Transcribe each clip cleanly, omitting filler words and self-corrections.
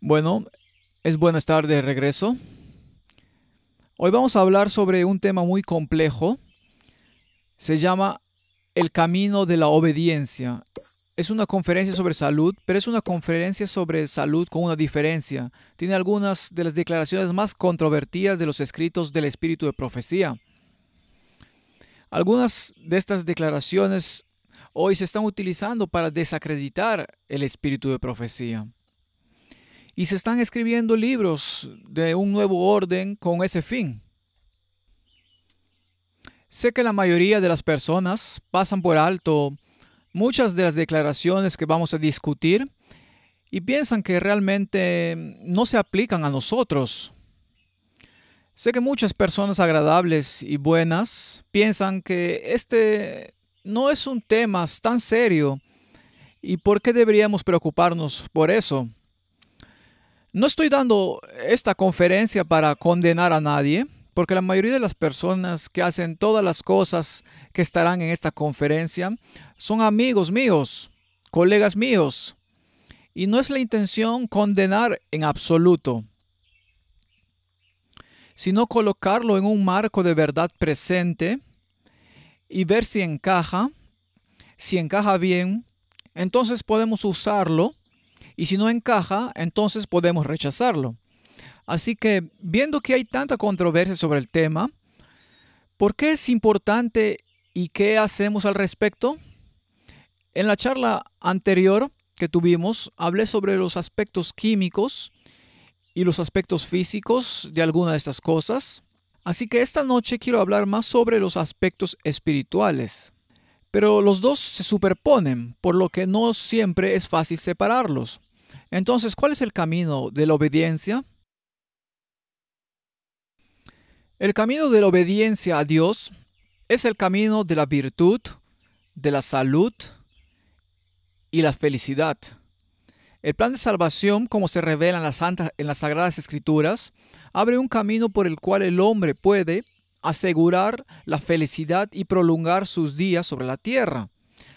Bueno, es bueno estar de regreso. Hoy vamos a hablar sobre un tema muy complejo. Se llama El camino de la obediencia. Es una conferencia sobre salud, pero es una conferencia sobre salud con una diferencia. Tiene algunas de las declaraciones más controvertidas de los escritos del espíritu de profecía. Algunas de estas declaraciones hoy se están utilizando para desacreditar el espíritu de profecía. Y se están escribiendo libros de un nuevo orden con ese fin. Sé que la mayoría de las personas pasan por alto muchas de las declaraciones que vamos a discutir y piensan que realmente no se aplican a nosotros. Sé que muchas personas agradables y buenas piensan que este no es un tema tan serio y por qué deberíamos preocuparnos por eso. No estoy dando esta conferencia para condenar a nadie, porque la mayoría de las personas que hacen todas las cosas que estarán en esta conferencia son amigos míos, colegas míos, y no es la intención condenar en absoluto, sino colocarlo en un marco de verdad presente y ver si encaja bien, entonces podemos usarlo, y si no encaja, entonces podemos rechazarlo. Así que, viendo que hay tanta controversia sobre el tema, ¿por qué es importante y qué hacemos al respecto? En la charla anterior que tuvimos, hablé sobre los aspectos químicos y los aspectos físicos de alguna de estas cosas. Así que esta noche quiero hablar más sobre los aspectos espirituales. Pero los dos se superponen, por lo que no siempre es fácil separarlos. Entonces, ¿cuál es el camino de la obediencia? El camino de la obediencia a Dios es el camino de la virtud, de la salud y la felicidad. El plan de salvación, como se revela en las Sagradas Escrituras, abre un camino por el cual el hombre puede asegurar la felicidad y prolongar sus días sobre la tierra,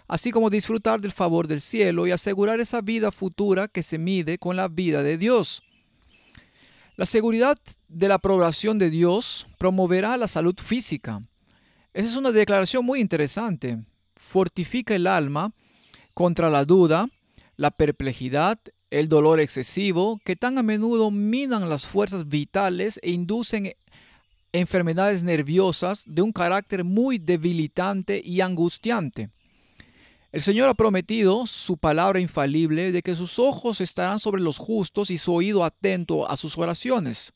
así como disfrutar del favor del cielo y asegurar esa vida futura que se mide con la vida de Dios. La seguridad de la aprobación de Dios promoverá la salud física. Esa es una declaración muy interesante. Fortifica el alma contra la duda, la perplejidad, el dolor excesivo, que tan a menudo minan las fuerzas vitales e inducen enfermedades nerviosas de un carácter muy debilitante y angustiante. El Señor ha prometido su palabra infalible de que sus ojos estarán sobre los justos y su oído atento a sus oraciones.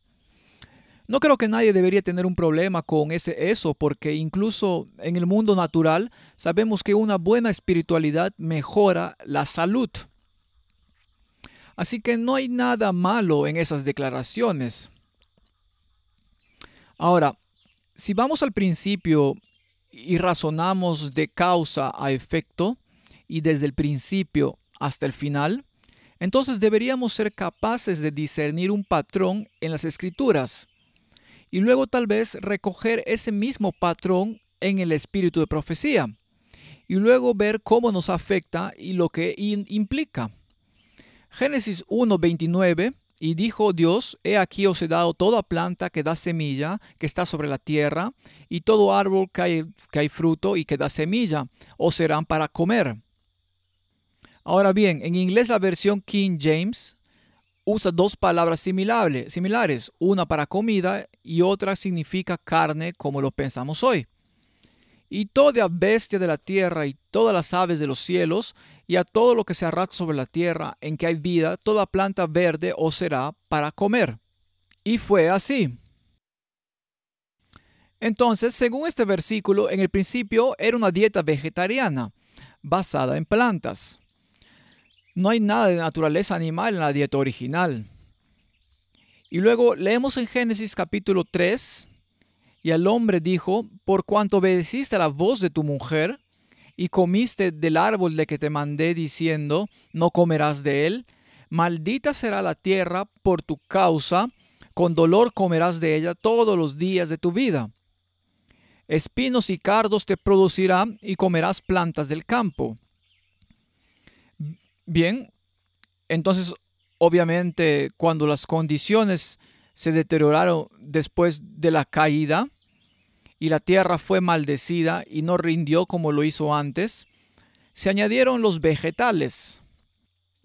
No creo que nadie debería tener un problema con eso, porque incluso en el mundo natural sabemos que una buena espiritualidad mejora la salud. Así que no hay nada malo en esas declaraciones. Ahora, si vamos al principio y razonamos de causa a efecto y desde el principio hasta el final, entonces deberíamos ser capaces de discernir un patrón en las escrituras y luego tal vez recoger ese mismo patrón en el espíritu de profecía y luego ver cómo nos afecta y lo que implica. Génesis 1:29. Y dijo Dios: He aquí os he dado toda planta que da semilla, que está sobre la tierra, y todo árbol que hay fruto y que da semilla, os serán para comer. Ahora bien, en inglés la versión King James usa dos palabras similares, una para comida y otra significa carne como lo pensamos hoy. Y toda bestia de la tierra y todas las aves de los cielos y a todo lo que se arrastra sobre la tierra en que hay vida, toda planta verde os será para comer. Y fue así. Entonces, según este versículo, en el principio era una dieta vegetariana, basada en plantas. No hay nada de naturaleza animal en la dieta original. Y luego leemos en Génesis capítulo 3, y al hombre dijo: por cuanto obedeciste a la voz de tu mujer, y comiste del árbol de que te mandé diciendo: no comerás de él, maldita será la tierra por tu causa, con dolor comerás de ella todos los días de tu vida. Espinos y cardos te producirá y comerás plantas del campo. Bien, entonces Obviamente, cuando las condiciones se deterioraron después de la caída y la tierra fue maldecida y no rindió como lo hizo antes, se añadieron los vegetales.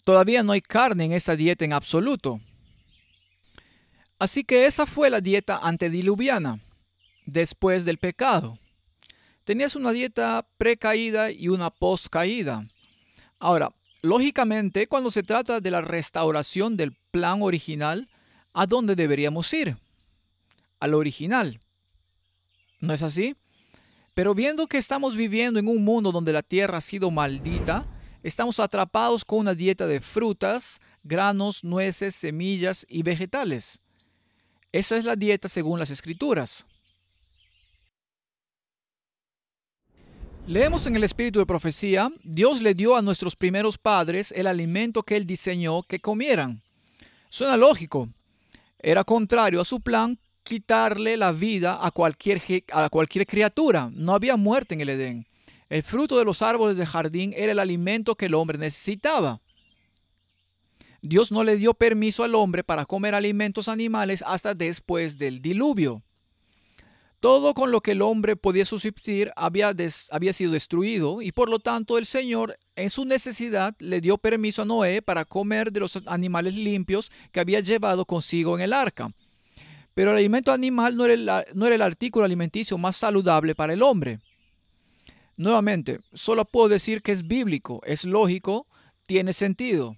Todavía no hay carne en esa dieta en absoluto. Así que esa fue la dieta antediluviana, después del pecado. Tenías una dieta precaída y una poscaída. Ahora, lógicamente, cuando se trata de la restauración del plan original, ¿a dónde deberíamos ir? Al original. ¿No es así? Pero viendo que estamos viviendo en un mundo donde la tierra ha sido maldita, estamos atrapados con una dieta de frutas, granos, nueces, semillas y vegetales. Esa es la dieta según las Escrituras. Leemos en el Espíritu de Profecía, Dios le dio a nuestros primeros padres el alimento que Él diseñó que comieran. Suena lógico. Era contrario a su plan quitarle la vida a cualquier criatura. No había muerte en el Edén. El fruto de los árboles del jardín era el alimento que el hombre necesitaba. Dios no le dio permiso al hombre para comer alimentos animales hasta después del diluvio. Todo con lo que el hombre podía subsistir había sido destruido y por lo tanto el Señor en su necesidad le dio permiso a Noé para comer de los animales limpios que había llevado consigo en el arca. Pero el alimento animal no era el artículo alimenticio más saludable para el hombre. Nuevamente, solo puedo decir que es bíblico, es lógico, tiene sentido.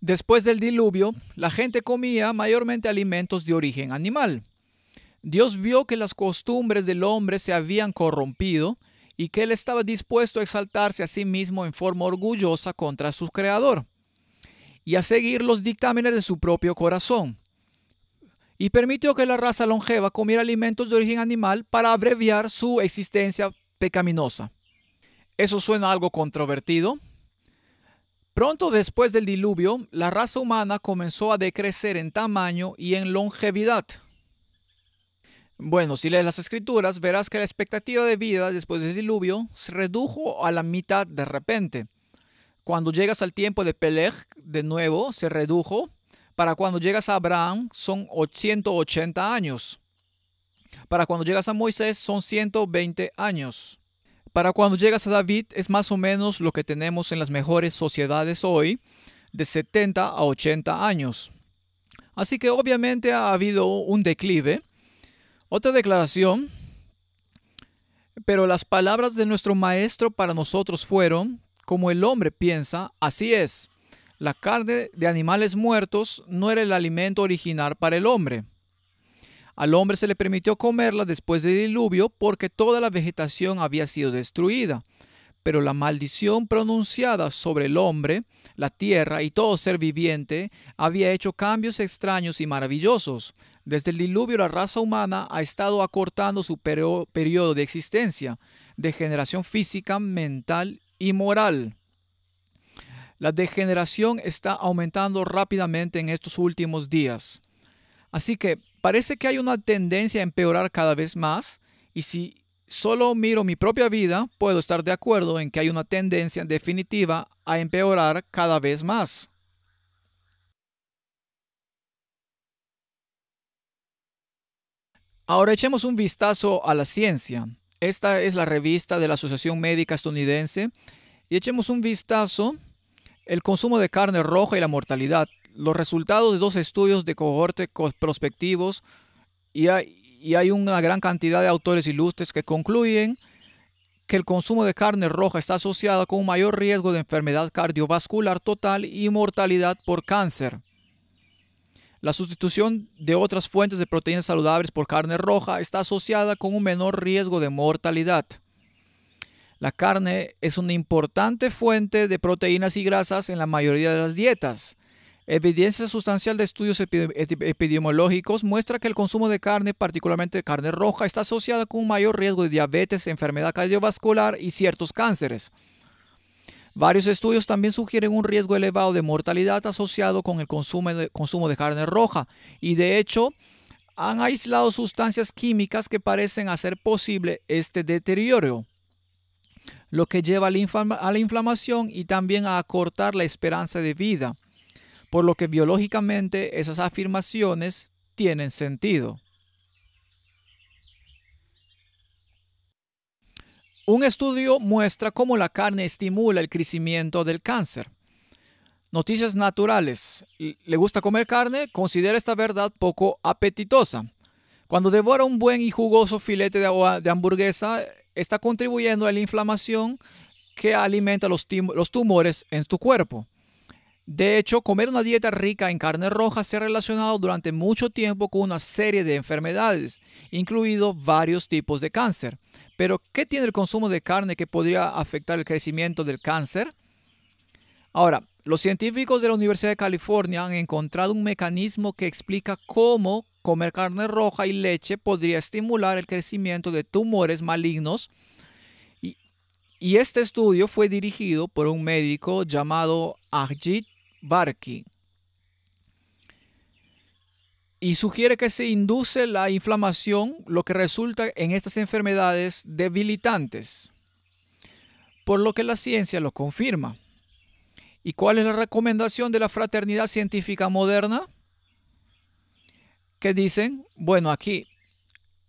Después del diluvio, la gente comía mayormente alimentos de origen animal. Dios vio que las costumbres del hombre se habían corrompido y que él estaba dispuesto a exaltarse a sí mismo en forma orgullosa contra su creador y a seguir los dictámenes de su propio corazón. Y permitió que la raza longeva comiera alimentos de origen animal para abreviar su existencia pecaminosa. ¿Eso suena algo controvertido? Pronto después del diluvio, la raza humana comenzó a decrecer en tamaño y en longevidad. Bueno, si lees las escrituras, verás que la expectativa de vida después del diluvio se redujo a la mitad de repente. Cuando llegas al tiempo de Peleg, de nuevo, se redujo. Para cuando llegas a Abraham, son 180 años. Para cuando llegas a Moisés, son 120 años. Para cuando llegas a David es más o menos lo que tenemos en las mejores sociedades hoy, de 70 a 80 años. Así que obviamente ha habido un declive. Otra declaración, pero las palabras de nuestro maestro para nosotros fueron, como el hombre piensa, así es. La carne de animales muertos no era el alimento original para el hombre. Al hombre se le permitió comerla después del diluvio porque toda la vegetación había sido destruida. Pero la maldición pronunciada sobre el hombre, la tierra y todo ser viviente había hecho cambios extraños y maravillosos. Desde el diluvio la raza humana ha estado acortando su periodo de existencia, degeneración física, mental y moral. La degeneración está aumentando rápidamente en estos últimos días. Así que parece que hay una tendencia a empeorar cada vez más, y si solo miro mi propia vida, puedo estar de acuerdo en que hay una tendencia definitiva a empeorar cada vez más. Ahora echemos un vistazo a la ciencia. Esta es la revista de la Asociación Médica Estadounidense y echemos un vistazo el consumo de carne roja y la mortalidad. Los resultados de dos estudios de cohorte prospectivos y hay una gran cantidad de autores ilustres que concluyen que el consumo de carne roja está asociado con un mayor riesgo de enfermedad cardiovascular total y mortalidad por cáncer. La sustitución de otras fuentes de proteínas saludables por carne roja está asociada con un menor riesgo de mortalidad. La carne es una importante fuente de proteínas y grasas en la mayoría de las dietas. Evidencia sustancial de estudios epidemiológicos muestra que el consumo de carne, particularmente de carne roja, está asociado con un mayor riesgo de diabetes, enfermedad cardiovascular y ciertos cánceres. Varios estudios también sugieren un riesgo elevado de mortalidad asociado con el consumo de carne roja y de hecho han aislado sustancias químicas que parecen hacer posible este deterioro. lo que lleva a la inflamación y también a acortar la esperanza de vida, por lo que biológicamente esas afirmaciones tienen sentido. Un estudio muestra cómo la carne estimula el crecimiento del cáncer. Noticias naturales. ¿Le gusta comer carne? Considera esta verdad poco apetitosa. Cuando devora un buen y jugoso filete de hamburguesa, está contribuyendo a la inflamación que alimenta los tumores en tu cuerpo. De hecho, comer una dieta rica en carne roja se ha relacionado durante mucho tiempo con una serie de enfermedades, incluidos varios tipos de cáncer. Pero, ¿qué tiene el consumo de carne que podría afectar el crecimiento del cáncer? Ahora, los científicos de la Universidad de California han encontrado un mecanismo que explica cómo comer carne roja y leche podría estimular el crecimiento de tumores malignos. Y este estudio fue dirigido por un médico llamado Ajit Barki. Y sugiere que se induce la inflamación, lo que resulta en estas enfermedades debilitantes, por lo que la ciencia lo confirma. ¿Y cuál es la recomendación de la fraternidad científica moderna? ¿Qué dicen? Bueno, aquí,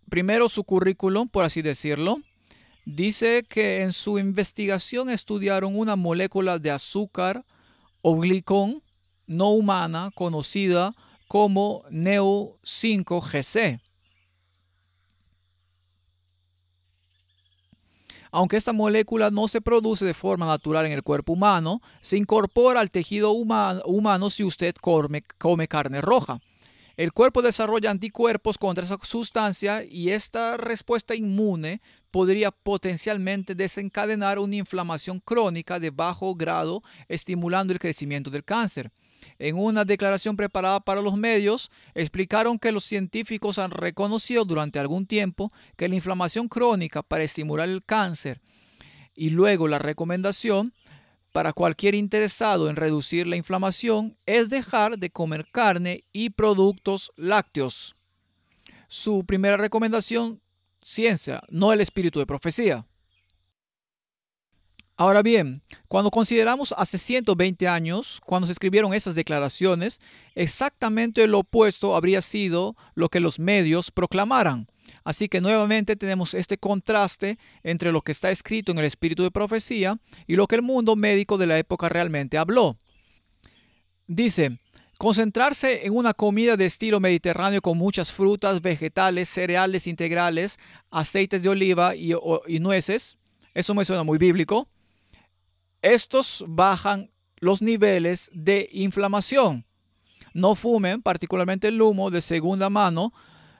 primero su currículum, por así decirlo. Dice que en su investigación estudiaron una molécula de azúcar o glicón no humana conocida como Neu5Gc. Aunque esta molécula no se produce de forma natural en el cuerpo humano, se incorpora al tejido humano si usted come carne roja. El cuerpo desarrolla anticuerpos contra esa sustancia y esta respuesta inmune podría potencialmente desencadenar una inflamación crónica de bajo grado, estimulando el crecimiento del cáncer. En una declaración preparada para los medios, explicaron que los científicos han reconocido durante algún tiempo que la inflamación crónica para estimular el cáncer y luego la recomendación para cualquier interesado en reducir la inflamación es dejar de comer carne y productos lácteos. Su primera recomendación, ciencia, no el espíritu de profecía. Ahora bien, cuando consideramos hace 120 años, cuando se escribieron esas declaraciones, exactamente lo opuesto habría sido lo que los medios proclamaran. Así que nuevamente tenemos este contraste entre lo que está escrito en el espíritu de profecía y lo que el mundo médico de la época realmente habló. Dice, concentrarse en una comida de estilo mediterráneo con muchas frutas, vegetales, cereales integrales, aceites de oliva y nueces, eso me suena muy bíblico. Estos bajan los niveles de inflamación. No fumen, particularmente el humo de segunda mano.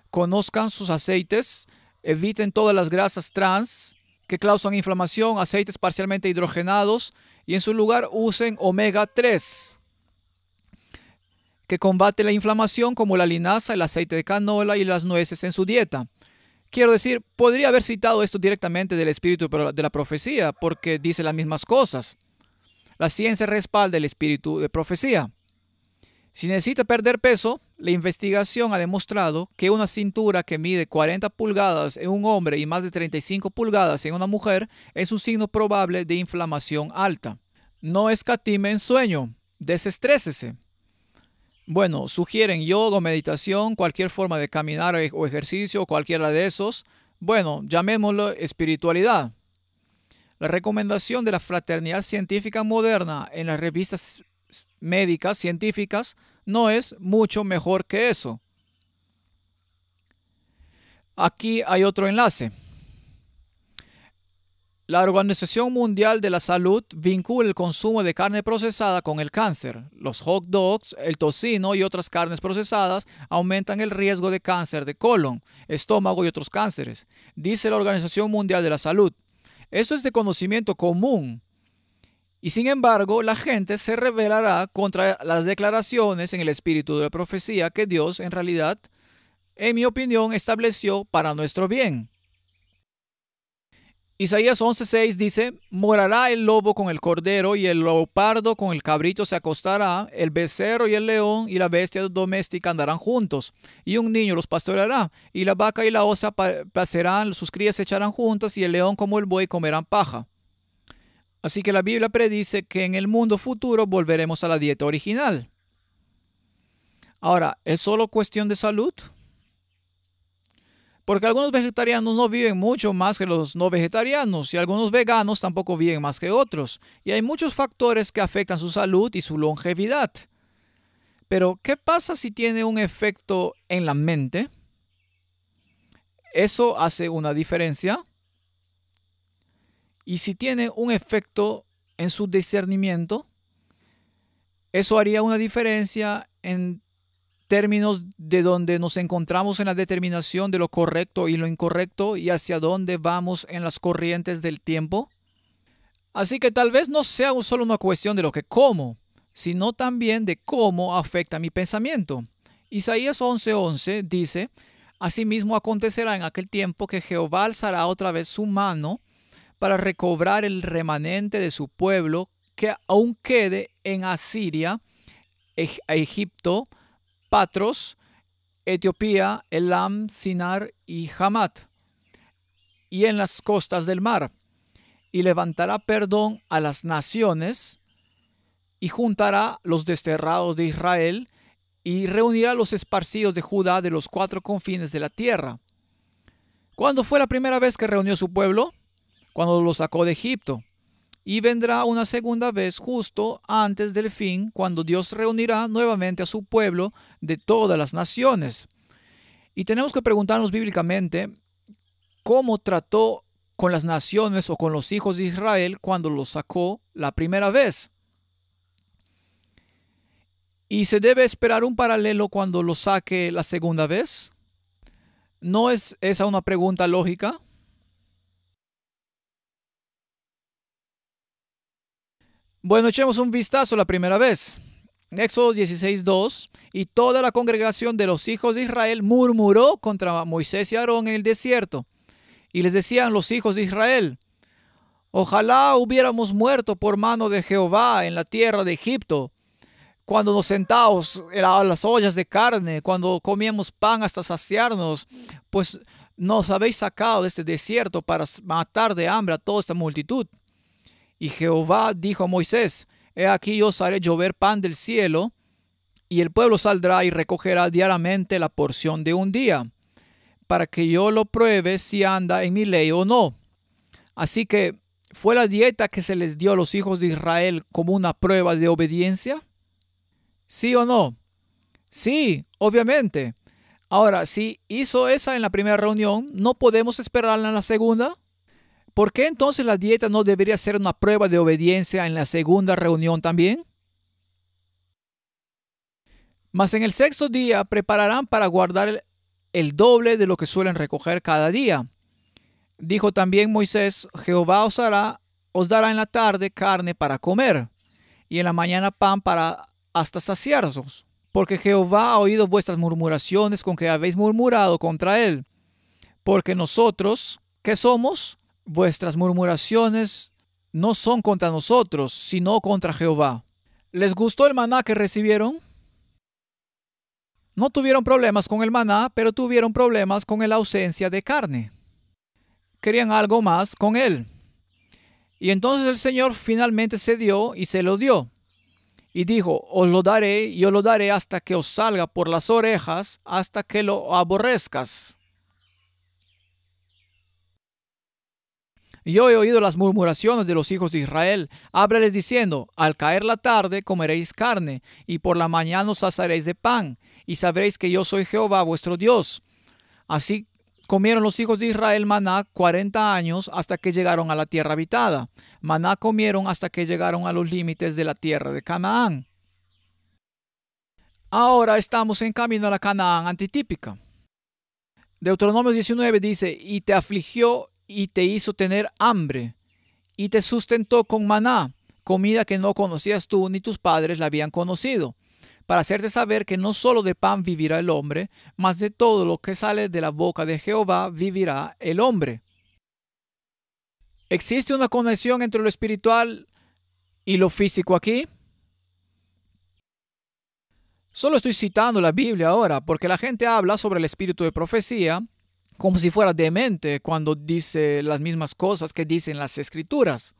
Conozcan sus aceites. Eviten todas las grasas trans que causan inflamación, aceites parcialmente hidrogenados. Y en su lugar usen omega 3, que combate la inflamación, como la linaza, el aceite de canola y las nueces en su dieta. Quiero decir, podría haber citado esto directamente del espíritu de la profecía, porque dice las mismas cosas. La ciencia respalda el espíritu de profecía. Si necesita perder peso, la investigación ha demostrado que una cintura que mide 40 pulgadas en un hombre y más de 35 pulgadas en una mujer es un signo probable de inflamación alta. No escatime en sueño, desestrésese. Bueno, sugieren yoga o meditación, cualquier forma de caminar o ejercicio, cualquiera de esos. Bueno, llamémoslo espiritualidad. La recomendación de la fraternidad científica moderna en las revistas médicas científicas no es mucho mejor que eso. Aquí hay otro enlace. La Organización Mundial de la Salud vincula el consumo de carne procesada con el cáncer. Los hot dogs, el tocino y otras carnes procesadas aumentan el riesgo de cáncer de colon, estómago y otros cánceres, dice la Organización Mundial de la Salud. Esto es de conocimiento común. Y sin embargo, la gente se rebelará contra las declaraciones en el espíritu de la profecía que Dios, en realidad, en mi opinión, estableció para nuestro bien. Isaías 11:6 dice, morará el lobo con el cordero y el leopardo con el cabrito se acostará, el becerro y el león y la bestia doméstica andarán juntos, y un niño los pastoreará, y la vaca y la osa pacerán, sus crías se echarán juntas, y el león como el buey comerán paja. Así que la Biblia predice que en el mundo futuro volveremos a la dieta original. Ahora, ¿es solo cuestión de salud? Porque algunos vegetarianos no viven mucho más que los no vegetarianos y algunos veganos tampoco viven más que otros. Y hay muchos factores que afectan su salud y su longevidad. Pero, ¿qué pasa si tiene un efecto en la mente? ¿Eso hace una diferencia? Y si tiene un efecto en su discernimiento, ¿eso haría una diferencia en términos de donde nos encontramos en la determinación de lo correcto y lo incorrecto y hacia dónde vamos en las corrientes del tiempo? Así que tal vez no sea solo una cuestión de lo que como, sino también de cómo afecta mi pensamiento. Isaías 11:11 dice: Asimismo acontecerá en aquel tiempo que Jehová alzará otra vez su mano para recobrar el remanente de su pueblo que aún quede en Asiria, Egipto, Patros, Etiopía, Elam, Sinar y Hamat, y en las costas del mar, y levantará perdón a las naciones, y juntará los desterrados de Israel, y reunirá los esparcidos de Judá de los cuatro confines de la tierra. ¿Cuándo fue la primera vez que reunió su pueblo? Cuando lo sacó de Egipto. Y vendrá una segunda vez justo antes del fin, cuando Dios reunirá nuevamente a su pueblo de todas las naciones. Y tenemos que preguntarnos bíblicamente cómo trató con las naciones o con los hijos de Israel cuando los sacó la primera vez. ¿Y se debe esperar un paralelo cuando los saque la segunda vez? ¿No es esa una pregunta lógica? Bueno, echemos un vistazo la primera vez. Éxodo 16:2. Y toda la congregación de los hijos de Israel murmuró contra Moisés y Aarón en el desierto. Y les decían los hijos de Israel: Ojalá hubiéramos muerto por mano de Jehová en la tierra de Egipto, cuando nos sentábamos a las ollas de carne, cuando comíamos pan hasta saciarnos, pues nos habéis sacado de este desierto para matar de hambre a toda esta multitud. Y Jehová dijo a Moisés: He aquí yo os haré llover pan del cielo, y el pueblo saldrá y recogerá diariamente la porción de un día, para que yo lo pruebe si anda en mi ley o no. Así que, ¿fue la dieta que se les dio a los hijos de Israel como una prueba de obediencia? ¿Sí o no? Sí, obviamente. Ahora, si hizo esa en la primera reunión, ¿no podemos esperarla en la segunda? ¿Por qué entonces la dieta no debería ser una prueba de obediencia en la segunda reunión también? Mas en el sexto día prepararán para guardar el doble de lo que suelen recoger cada día. Dijo también Moisés: Jehová os dará en la tarde carne para comer, y en la mañana pan para hasta saciaros, porque Jehová ha oído vuestras murmuraciones con que habéis murmurado contra él. Porque nosotros, ¿qué somos? Vuestras murmuraciones no son contra nosotros, sino contra Jehová. ¿Les gustó el maná que recibieron? No tuvieron problemas con el maná, pero tuvieron problemas con la ausencia de carne. Querían algo más con él. Y entonces el Señor finalmente cedió y se lo dio. Y dijo: Os lo daré, yo lo daré hasta que os salga por las orejas, hasta que lo aborrezcas. Yo he oído las murmuraciones de los hijos de Israel. Háblales diciendo: Al caer la tarde comeréis carne, y por la mañana os saciaréis de pan, y sabréis que yo soy Jehová vuestro Dios. Así comieron los hijos de Israel maná 40 años hasta que llegaron a la tierra habitada. Maná comieron hasta que llegaron a los límites de la tierra de Canaán. Ahora estamos en camino a la Canaán antitípica. Deuteronomio 19 dice: Y te afligió y te hizo tener hambre, y te sustentó con maná, comida que no conocías tú ni tus padres la habían conocido, para hacerte saber que no solo de pan vivirá el hombre, mas de todo lo que sale de la boca de Jehová vivirá el hombre. ¿Existe una conexión entre lo espiritual y lo físico aquí? Solo estoy citando la Biblia ahora, porque la gente habla sobre el espíritu de profecía como si fuera demente cuando dice las mismas cosas que dicen las escrituras.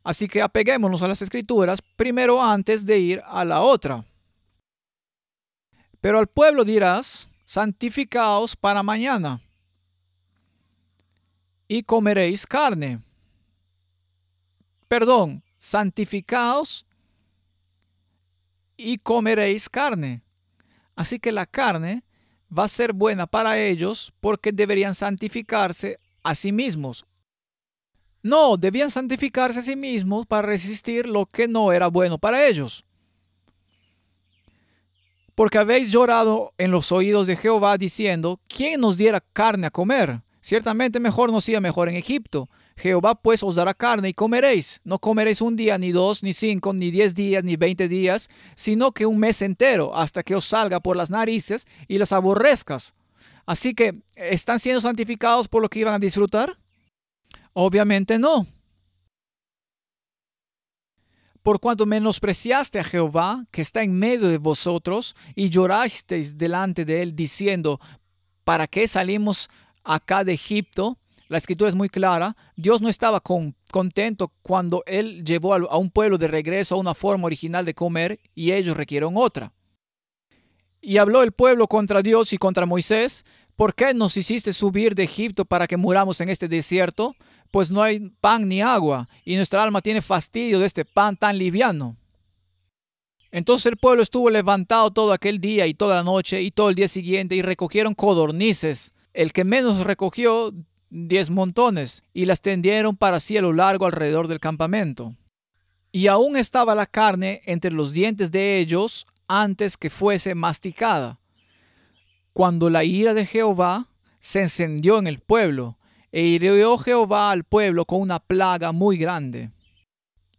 Así que apeguémonos a las Escrituras primero antes de ir a la otra. Pero al pueblo dirás, santificaos para mañana, y comeréis carne. Perdón, santificaos y comeréis carne. Así que la carne va a ser buena para ellos porque deberían santificarse a sí mismos. No, debían santificarse a sí mismos para resistir lo que no era bueno para ellos. Porque habéis llorado en los oídos de Jehová diciendo, ¿quién nos diera carne a comer? Ciertamente mejor nos iba mejor en Egipto. Jehová pues os dará carne y comeréis. No comeréis un día, ni dos, ni 5, ni 10 días, ni 20 días, sino que un mes entero, hasta que os salga por las narices y las aborrezcas. Así que, ¿están siendo santificados por lo que iban a disfrutar? Obviamente no. Por cuanto menospreciaste a Jehová, que está en medio de vosotros, y llorasteis delante de él, diciendo, ¿para qué salimos acá de Egipto? La escritura es muy clara. Dios no estaba contento cuando él llevó a un pueblo de regreso a una forma original de comer y ellos requirieron otra. Y habló el pueblo contra Dios y contra Moisés. ¿Por qué nos hiciste subir de Egipto para que muramos en este desierto? Pues no hay pan ni agua, y nuestra alma tiene fastidio de este pan tan liviano. Entonces el pueblo estuvo levantado todo aquel día y toda la noche y todo el día siguiente, y recogieron codornices. El que menos recogió 10 montones, y las tendieron para sí a lo largo alrededor del campamento. Y aún estaba la carne entre los dientes de ellos antes que fuese masticada, cuando la ira de Jehová se encendió en el pueblo, e hirió Jehová al pueblo con una plaga muy grande.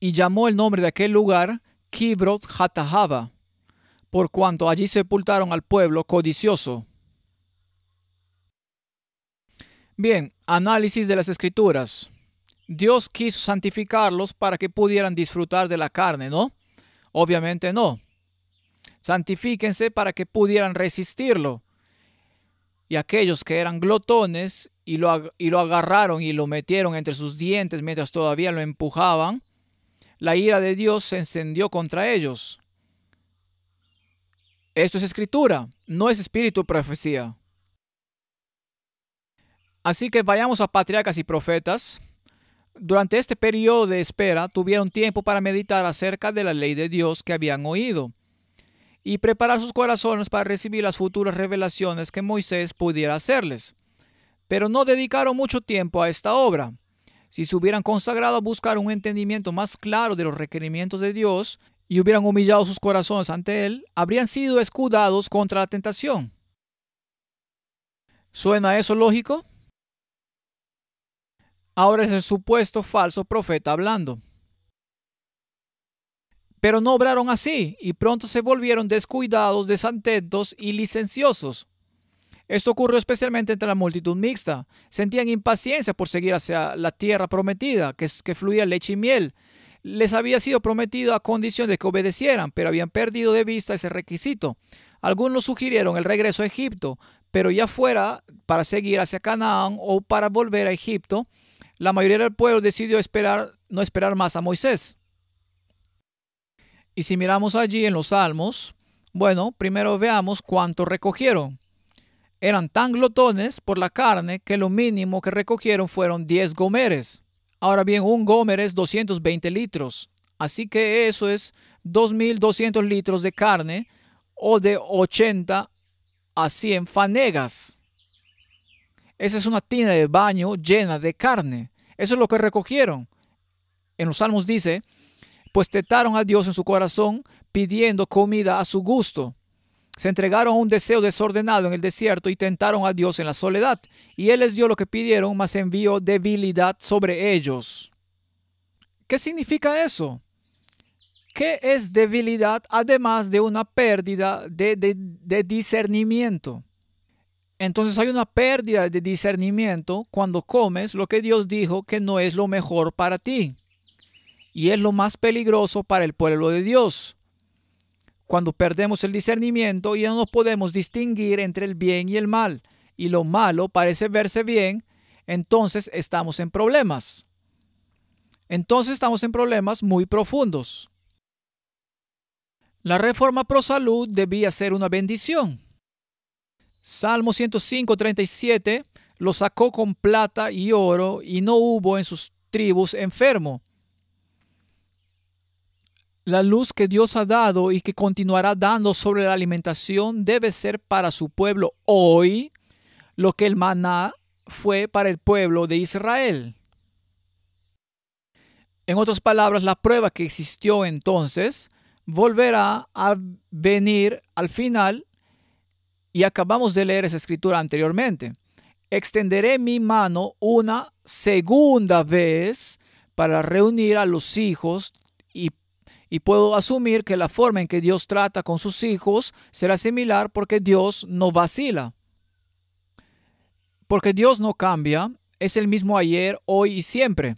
Y llamó el nombre de aquel lugar Kibroth Hattaavah, por cuanto allí sepultaron al pueblo codicioso. Bien, análisis de las Escrituras. Dios quiso santificarlos para que pudieran disfrutar de la carne, ¿no? Obviamente no. Santifíquense para que pudieran resistirlo. Y aquellos que eran glotones y lo agarraron y lo metieron entre sus dientes mientras todavía lo empujaban, la ira de Dios se encendió contra ellos. Esto es escritura, no es espíritu profecía. Así que vayamos a Patriarcas y Profetas. Durante este periodo de espera tuvieron tiempo para meditar acerca de la ley de Dios que habían oído y preparar sus corazones para recibir las futuras revelaciones que Moisés pudiera hacerles. Pero no dedicaron mucho tiempo a esta obra. Si se hubieran consagrado a buscar un entendimiento más claro de los requerimientos de Dios y hubieran humillado sus corazones ante Él, habrían sido escudados contra la tentación. ¿Suena eso lógico? Ahora es el supuesto falso profeta hablando. Pero no obraron así y pronto se volvieron descuidados, desatentos y licenciosos. Esto ocurrió especialmente entre la multitud mixta. Sentían impaciencia por seguir hacia la tierra prometida, que fluía leche y miel. Les había sido prometido a condición de que obedecieran, pero habían perdido de vista ese requisito. Algunos sugirieron el regreso a Egipto, pero ya fuera para seguir hacia Canaán o para volver a Egipto, la mayoría del pueblo decidió no esperar más a Moisés. Y si miramos allí en los Salmos, bueno, primero veamos cuánto recogieron. Eran tan glotones por la carne que lo mínimo que recogieron fueron 10 gomeres. Ahora bien, un gomer es 220 litros. Así que eso es 2.200 litros de carne o de 80 a 100 fanegas. Esa es una tina de baño llena de carne. Eso es lo que recogieron. En los Salmos dice, pues tentaron a Dios en su corazón pidiendo comida a su gusto. Se entregaron a un deseo desordenado en el desierto y tentaron a Dios en la soledad. Y Él les dio lo que pidieron, mas envió debilidad sobre ellos. ¿Qué significa eso? ¿Qué es debilidad además de una pérdida de discernimiento? Entonces hay una pérdida de discernimiento cuando comes lo que Dios dijo que no es lo mejor para ti. Y es lo más peligroso para el pueblo de Dios. Cuando perdemos el discernimiento y no podemos distinguir entre el bien y el mal, y lo malo parece verse bien, entonces estamos en problemas. entonces estamos en problemas muy profundos. La reforma pro salud debía ser una bendición. Salmo 105:37 lo sacó con plata y oro y no hubo en sus tribus enfermo. La luz que Dios ha dado y que continuará dando sobre la alimentación debe ser para su pueblo hoy lo que el maná fue para el pueblo de Israel. En otras palabras, la prueba que existió entonces volverá a venir al final, y acabamos de leer esa escritura anteriormente. Extenderé mi mano una segunda vez para reunir a los hijos y puedo asumir que la forma en que Dios trata con sus hijos será similar porque Dios no vacila. Porque Dios no cambia, es el mismo ayer, hoy y siempre.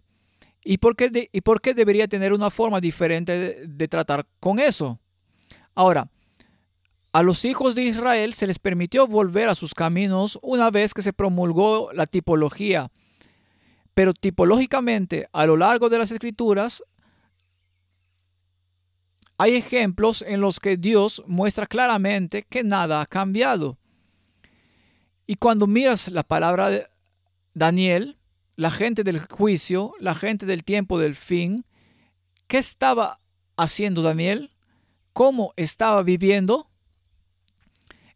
¿Y por qué debería tener una forma diferente de tratar con eso? Ahora, a los hijos de Israel se les permitió volver a sus caminos una vez que se promulgó la tipología. Pero tipológicamente, a lo largo de las Escrituras, hay ejemplos en los que Dios muestra claramente que nada ha cambiado. Y cuando miras la palabra de Daniel, la gente del juicio, la gente del tiempo del fin, ¿qué estaba haciendo Daniel? ¿Cómo estaba viviendo?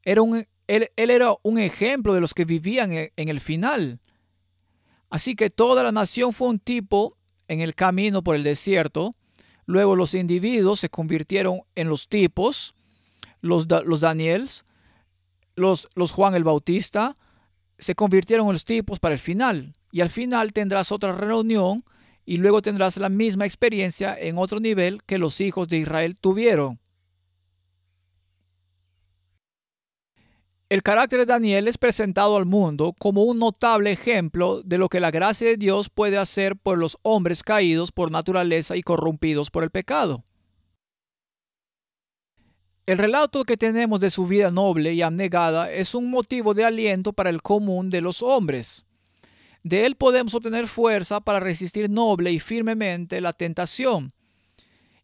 Él era un ejemplo de los que vivían en el final. Así que toda la nación fue un tipo en el camino por el desierto. Luego los individuos se convirtieron en los tipos, los Daniels, los Juan el Bautista, se convirtieron en los tipos para el final. Y al final tendrás otra reunión y luego tendrás la misma experiencia en otro nivel que los hijos de Israel tuvieron. El carácter de Daniel es presentado al mundo como un notable ejemplo de lo que la gracia de Dios puede hacer por los hombres caídos por naturaleza y corrompidos por el pecado. El relato que tenemos de su vida noble y abnegada es un motivo de aliento para el común de los hombres. De él podemos obtener fuerza para resistir noble y firmemente la tentación,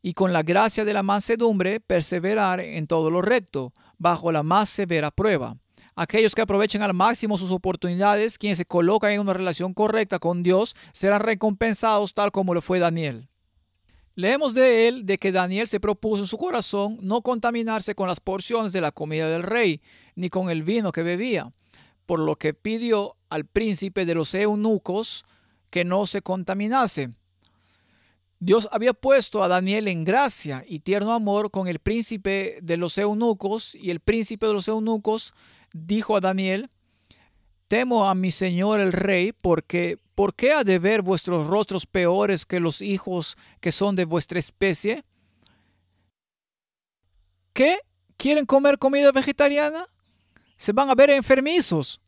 y con la gracia de la mansedumbre perseverar en todo lo recto, bajo la más severa prueba. Aquellos que aprovechen al máximo sus oportunidades, quienes se colocan en una relación correcta con Dios, serán recompensados tal como lo fue Daniel. Leemos de él de que Daniel se propuso en su corazón no contaminarse con las porciones de la comida del rey, ni con el vino que bebía, por lo que pidió al príncipe de los eunucos que no se contaminase. Dios había puesto a Daniel en gracia y tierno amor con el príncipe de los eunucos, y el príncipe de los eunucos dijo a Daniel: temo a mi señor el rey, porque ¿por qué ha de ver vuestros rostros peores que los hijos que son de vuestra especie? ¿Qué? ¿Quieren comer comida vegetariana? Se van a ver enfermizos.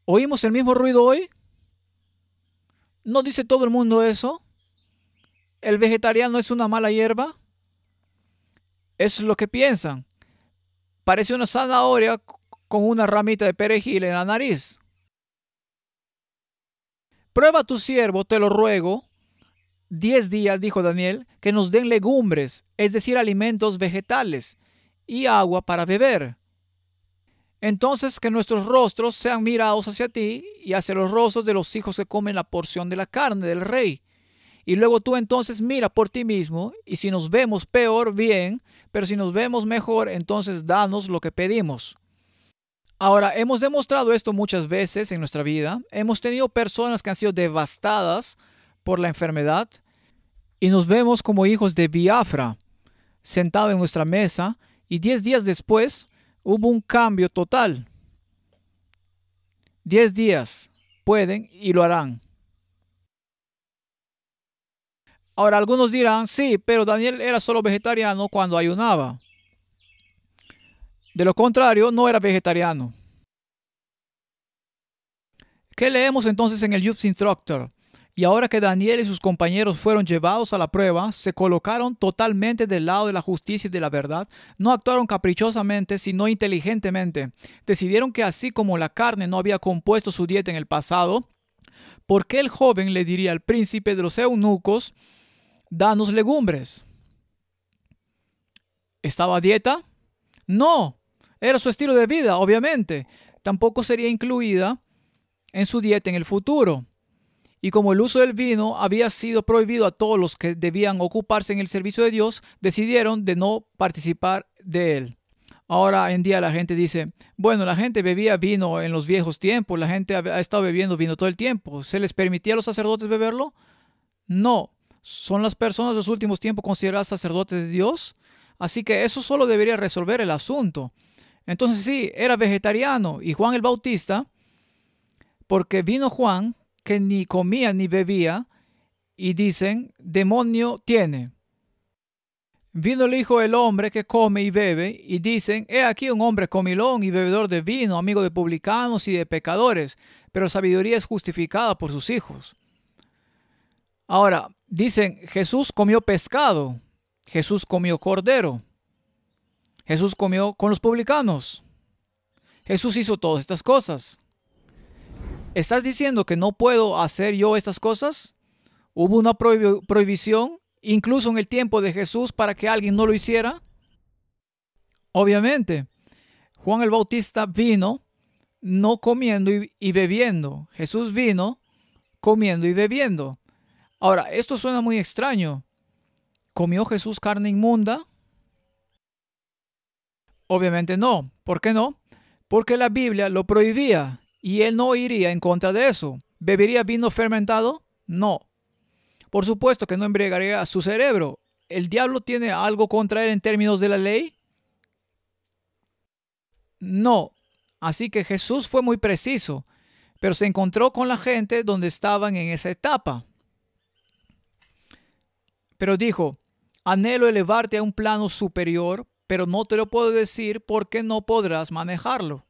¿Oímos el mismo ruido hoy? ¿No dice todo el mundo eso? ¿El vegetariano es una mala hierba? Eso es lo que piensan. Parece una zanahoria con una ramita de perejil en la nariz. Prueba a tu siervo, te lo ruego, 10 días, dijo Daniel, que nos den legumbres, es decir, alimentos vegetales, y agua para beber. Entonces que nuestros rostros sean mirados hacia ti y hacia los rostros de los hijos que comen la porción de la carne del rey. Y luego tú entonces mira por ti mismo, y si nos vemos peor, bien, pero si nos vemos mejor, entonces danos lo que pedimos. Ahora, hemos demostrado esto muchas veces en nuestra vida. Hemos tenido personas que han sido devastadas por la enfermedad y nos vemos como hijos de Biafra, sentados en nuestra mesa, y 10 días después hubo un cambio total. 10 días pueden y lo harán. Ahora, algunos dirán, sí, pero Daniel era solo vegetariano cuando ayunaba. De lo contrario, no era vegetariano. ¿Qué leemos entonces en el Youth Instructor? Y ahora que Daniel y sus compañeros fueron llevados a la prueba, se colocaron totalmente del lado de la justicia y de la verdad, no actuaron caprichosamente, sino inteligentemente. Decidieron que así como la carne no había compuesto su dieta en el pasado, ¿Por qué el joven le diría al príncipe de los eunucos, danos legumbres? ¿Estaba a dieta? No, era su estilo de vida, obviamente. Tampoco sería incluida en su dieta en el futuro. Y como el uso del vino había sido prohibido a todos los que debían ocuparse en el servicio de Dios, decidieron de no participar de él. Ahora en día la gente dice, bueno, la gente bebía vino en los viejos tiempos, la gente ha estado bebiendo vino todo el tiempo. ¿Se les permitía a los sacerdotes beberlo? No. ¿Son las personas de los últimos tiempos consideradas sacerdotes de Dios? Así que eso solo debería resolver el asunto. Entonces sí, era vegetariano. Y Juan el Bautista, porque vino Juan, que ni comía ni bebía, y dicen, demonio tiene. Vino el Hijo del Hombre que come y bebe, y dicen, he aquí un hombre comilón y bebedor de vino, amigo de publicanos y de pecadores, pero sabiduría es justificada por sus hijos. Ahora, dicen, Jesús comió pescado, Jesús comió cordero, Jesús comió con los publicanos, Jesús hizo todas estas cosas. ¿Estás diciendo que no puedo hacer yo estas cosas? ¿Hubo una prohibición, incluso en el tiempo de Jesús, para que alguien no lo hiciera? Obviamente, Juan el Bautista vino no comiendo y bebiendo. Jesús vino comiendo y bebiendo. Ahora, esto suena muy extraño. ¿Comió Jesús carne inmunda? Obviamente no. ¿Por qué no? Porque la Biblia lo prohibía y él no iría en contra de eso. ¿Bebería vino fermentado? No. Por supuesto que no embriagaría a su cerebro. ¿El diablo tiene algo contra él en términos de la ley? No. Así que Jesús fue muy preciso, pero se encontró con la gente donde estaban en esa etapa. Pero dijo, anhelo elevarte a un plano superior, pero no te lo puedo decir porque no podrás manejarlo.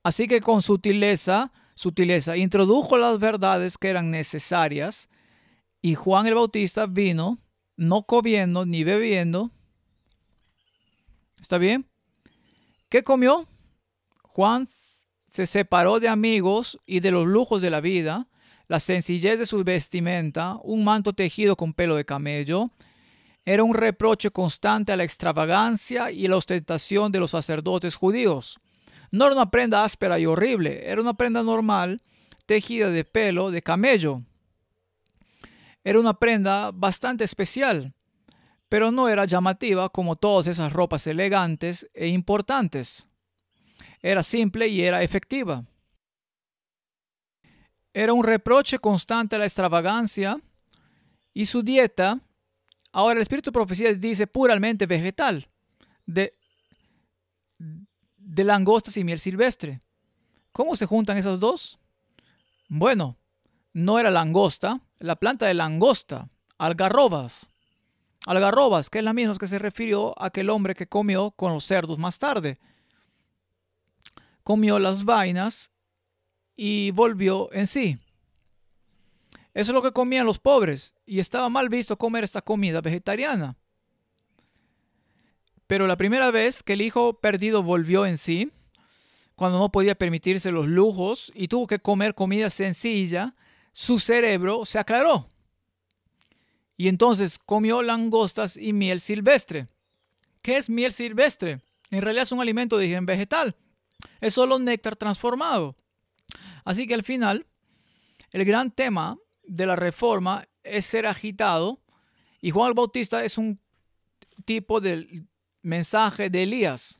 Así que con sutileza introdujo las verdades que eran necesarias, y Juan el Bautista vino no comiendo ni bebiendo. ¿Está bien? ¿Qué comió? Juan se separó de amigos y de los lujos de la vida, la sencillez de su vestimenta, un manto tejido con pelo de camello. Era un reproche constante a la extravagancia y la ostentación de los sacerdotes judíos. No era una prenda áspera y horrible, era una prenda normal, tejida de pelo de camello. Era una prenda bastante especial, pero no era llamativa como todas esas ropas elegantes e importantes. Era simple y era efectiva. Era un reproche constante a la extravagancia y su dieta. Ahora el espíritu de profecía dice puramente vegetal, de langostas y miel silvestre. ¿Cómo se juntan esas dos? Bueno, no era langosta, la planta de langosta, algarrobas. Algarrobas, que es la misma que se refirió a aquel hombre que comió con los cerdos más tarde. Comió las vainas y volvió en sí. Eso es lo que comían los pobres y estaba mal visto comer esta comida vegetariana. Pero la primera vez que el hijo perdido volvió en sí, cuando no podía permitirse los lujos y tuvo que comer comida sencilla, su cerebro se aclaró. Y entonces comió langostas y miel silvestre. ¿Qué es miel silvestre? En realidad es un alimento de origen vegetal. Es solo néctar transformado. Así que al final, el gran tema de la reforma es ser agitado, y Juan el Bautista es un tipo de mensaje de Elías.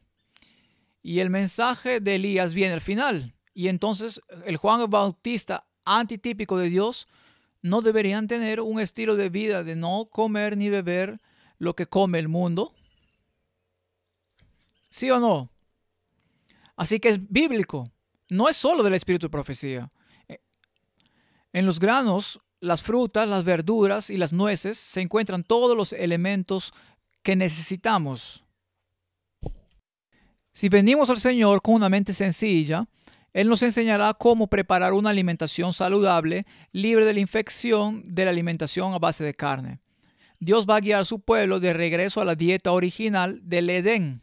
Y el mensaje de Elías viene al final. Y entonces el Juan el Bautista antitípico de Dios no deberían tener un estilo de vida de no comer ni beber lo que come el mundo. ¿Sí o no? Así que es bíblico. No es solo del espíritu de profecía. En los granos, las frutas, las verduras y las nueces se encuentran todos los elementos que necesitamos. Si venimos al Señor con una mente sencilla, Él nos enseñará cómo preparar una alimentación saludable, libre de la infección de la alimentación a base de carne. Dios va a guiar a su pueblo de regreso a la dieta original del Edén.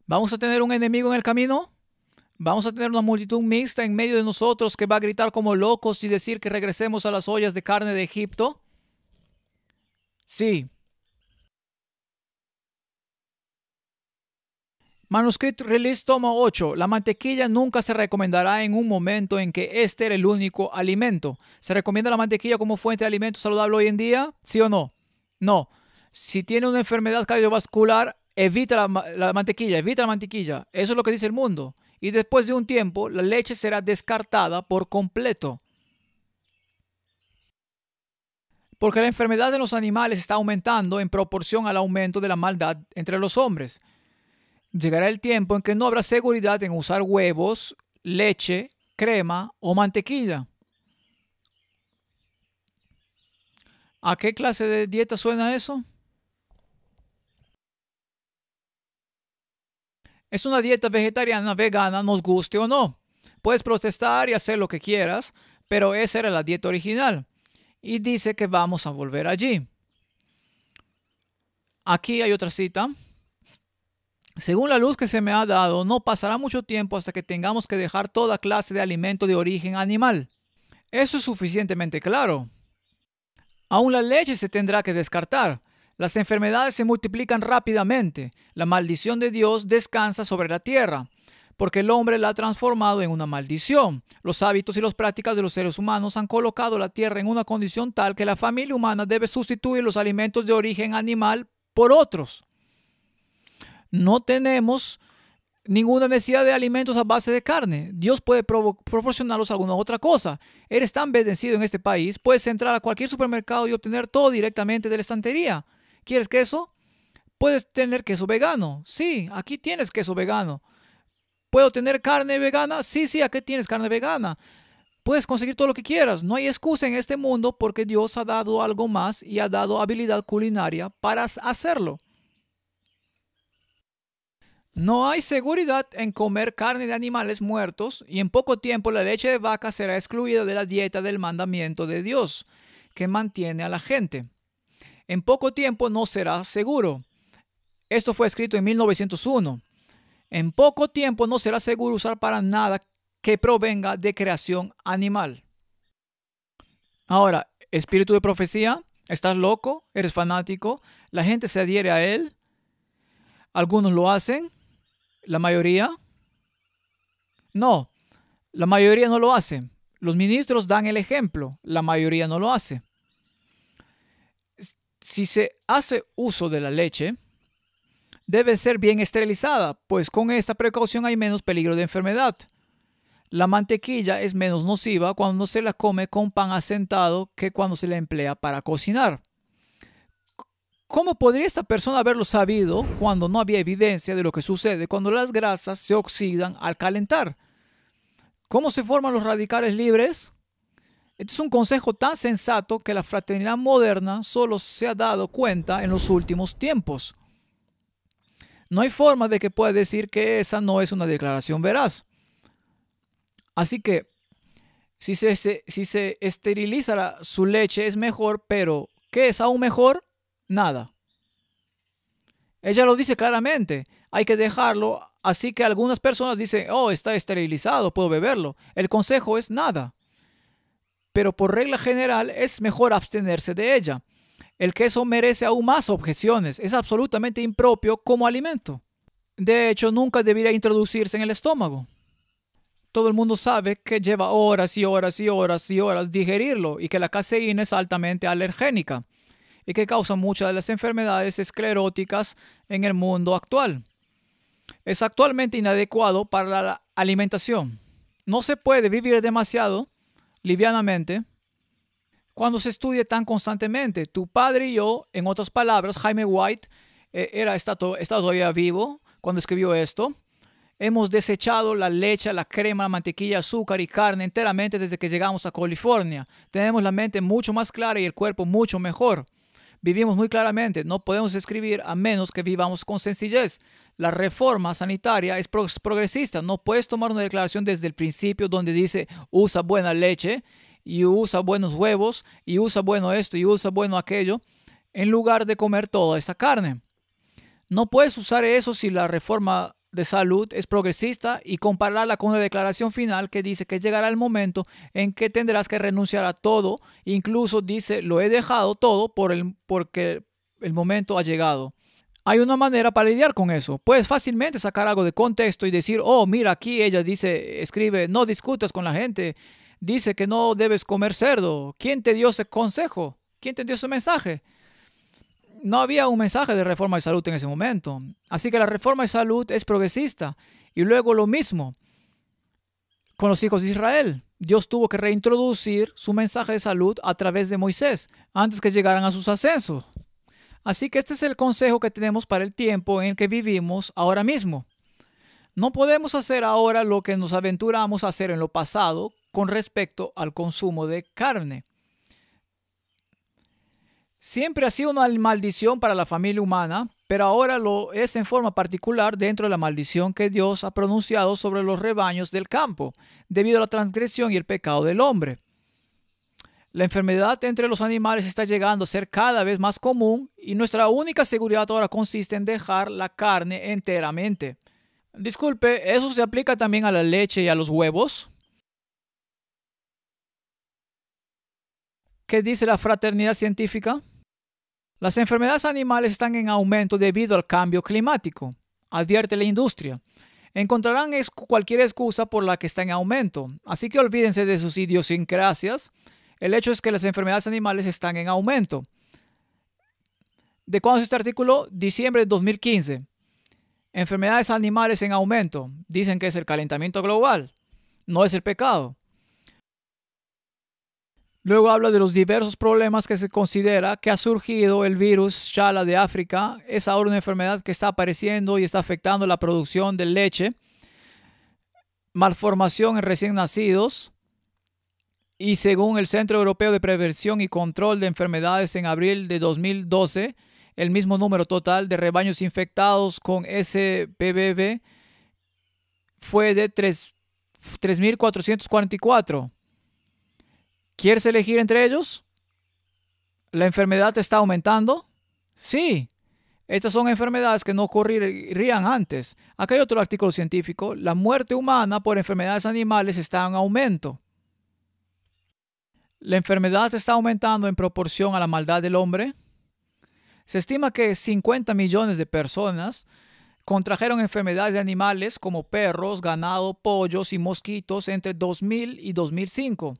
¿Vamos a tener un enemigo en el camino? Vamos a tener una multitud mixta en medio de nosotros que va a gritar como locos y decir que regresemos a las ollas de carne de Egipto. Sí. Manuscript Release tomo 8. La mantequilla nunca se recomendará en un momento en que este era el único alimento. ¿Se recomienda la mantequilla como fuente de alimento saludable hoy en día? ¿Sí o no? No. Si tiene una enfermedad cardiovascular, evita la mantequilla, evita la mantequilla. Eso es lo que dice el mundo. Y después de un tiempo, la leche será descartada por completo. Porque la enfermedad en los animales está aumentando en proporción al aumento de la maldad entre los hombres. Llegará el tiempo en que no habrá seguridad en usar huevos, leche, crema o mantequilla. ¿A qué clase de dieta suena eso? Es una dieta vegetariana, vegana, nos guste o no. Puedes protestar y hacer lo que quieras, pero esa era la dieta original. Y dice que vamos a volver allí. Aquí hay otra cita. Según la luz que se me ha dado, no pasará mucho tiempo hasta que tengamos que dejar toda clase de alimento de origen animal. Eso es suficientemente claro. Aún la leche se tendrá que descartar. Las enfermedades se multiplican rápidamente. La maldición de Dios descansa sobre la tierra, porque el hombre la ha transformado en una maldición. Los hábitos y las prácticas de los seres humanos han colocado la tierra en una condición tal que la familia humana debe sustituir los alimentos de origen animal por otros. No tenemos ninguna necesidad de alimentos a base de carne. Dios puede proporcionarlos alguna otra cosa. Eres tan bendecido en este país, puedes entrar a cualquier supermercado y obtener todo directamente de la estantería. ¿Quieres queso? Puedes tener queso vegano. Sí, aquí tienes queso vegano. ¿Puedo tener carne vegana? Sí, aquí tienes carne vegana. Puedes conseguir todo lo que quieras. No hay excusa en este mundo porque Dios ha dado algo más y ha dado habilidad culinaria para hacerlo. No hay seguridad en comer carne de animales muertos y en poco tiempo la leche de vaca será excluida de la dieta del mandamiento de Dios que mantiene a la gente. En poco tiempo no será seguro. Esto fue escrito en 1901. En poco tiempo no será seguro usar para nada que provenga de creación animal. Ahora, espíritu de profecía, ¿estás loco? ¿Eres fanático? ¿La gente se adhiere a él? ¿Algunos lo hacen? ¿La mayoría? No, la mayoría no lo hace. Los ministros dan el ejemplo, la mayoría no lo hace. Si se hace uso de la leche, debe ser bien esterilizada, pues con esta precaución hay menos peligro de enfermedad. La mantequilla es menos nociva cuando se la come con pan asentado que cuando se la emplea para cocinar. ¿Cómo podría esta persona haberlo sabido cuando no había evidencia de lo que sucede cuando las grasas se oxidan al calentar? ¿Cómo se forman los radicales libres? Este es un consejo tan sensato que la fraternidad moderna solo se ha dado cuenta en los últimos tiempos. No hay forma de que pueda decir que esa no es una declaración veraz. Así que, si se esteriliza su leche es mejor, pero ¿qué es aún mejor? Nada. Ella lo dice claramente. Hay que dejarlo. Así que algunas personas dicen, oh, está esterilizado, puedo beberlo. El consejo es nada. Pero por regla general es mejor abstenerse de ella. El queso merece aún más objeciones. Es absolutamente impropio como alimento. De hecho, nunca debería introducirse en el estómago. Todo el mundo sabe que lleva horas y horas y horas y horas digerirlo y que la caseína es altamente alergénica y que causa muchas de las enfermedades escleróticas en el mundo actual. Es actualmente inadecuado para la alimentación. No se puede vivir demasiado livianamente cuando se estudia tan constantemente. Tu padre y yo, en otras palabras, Jaime White, está todavía vivo cuando escribió esto. Hemos desechado la leche, la crema, la mantequilla, azúcar y carne enteramente desde que llegamos a California. Tenemos la mente mucho más clara y el cuerpo mucho mejor. Vivimos muy claramente. No podemos escribir a menos que vivamos con sencillez. La reforma sanitaria es progresista. No puedes tomar una declaración desde el principio donde dice usa buena leche y usa buenos huevos y usa bueno esto y usa bueno aquello en lugar de comer toda esa carne. No puedes usar eso si la reforma de salud es progresista y compararla con una declaración final que dice que llegará el momento en que tendrás que renunciar a todo. Incluso dice, lo he dejado todo porque el momento ha llegado. Hay una manera para lidiar con eso. Puedes fácilmente sacar algo de contexto y decir, oh, mira, aquí ella dice, escribe, no discutas con la gente. Dice que no debes comer cerdo. ¿Quién te dio ese consejo? ¿Quién te dio ese mensaje? No había un mensaje de reforma de salud en ese momento. Así que la reforma de salud es progresista. Y luego lo mismo con los hijos de Israel. Dios tuvo que reintroducir su mensaje de salud a través de Moisés antes que llegaran a sus ascensos. Así que este es el consejo que tenemos para el tiempo en el que vivimos ahora mismo. No podemos hacer ahora lo que nos aventuramos a hacer en lo pasado con respecto al consumo de carne. Siempre ha sido una maldición para la familia humana, pero ahora lo es en forma particular dentro de la maldición que Dios ha pronunciado sobre los rebaños del campo, debido a la transgresión y el pecado del hombre. La enfermedad entre los animales está llegando a ser cada vez más común y nuestra única seguridad ahora consiste en dejar la carne enteramente. Disculpe, ¿eso se aplica también a la leche y a los huevos? ¿Qué dice la fraternidad científica? Las enfermedades animales están en aumento debido al cambio climático, advierte la industria. Encontrarán cualquier excusa por la que está en aumento, así que olvídense de sus idiosincrasias. El hecho es que las enfermedades animales están en aumento. ¿De cuándo es este artículo? Diciembre de 2015. Enfermedades animales en aumento. Dicen que es el calentamiento global. No es el pecado. Luego habla de los diversos problemas que se considera que ha surgido el virus Shala de África. Es ahora una enfermedad que está apareciendo y está afectando la producción de leche, malformación en recién nacidos. Y según el Centro Europeo de Prevención y Control de Enfermedades en abril de 2012, el mismo número total de rebaños infectados con SPVB fue de 3.444. ¿Quieres elegir entre ellos? ¿La enfermedad está aumentando? Sí. Estas son enfermedades que no ocurrirían antes. Acá hay otro artículo científico. La muerte humana por enfermedades animales está en aumento. ¿La enfermedad está aumentando en proporción a la maldad del hombre? Se estima que 50 millones de personas contrajeron enfermedades de animales como perros, ganado, pollos y mosquitos entre 2000 y 2005.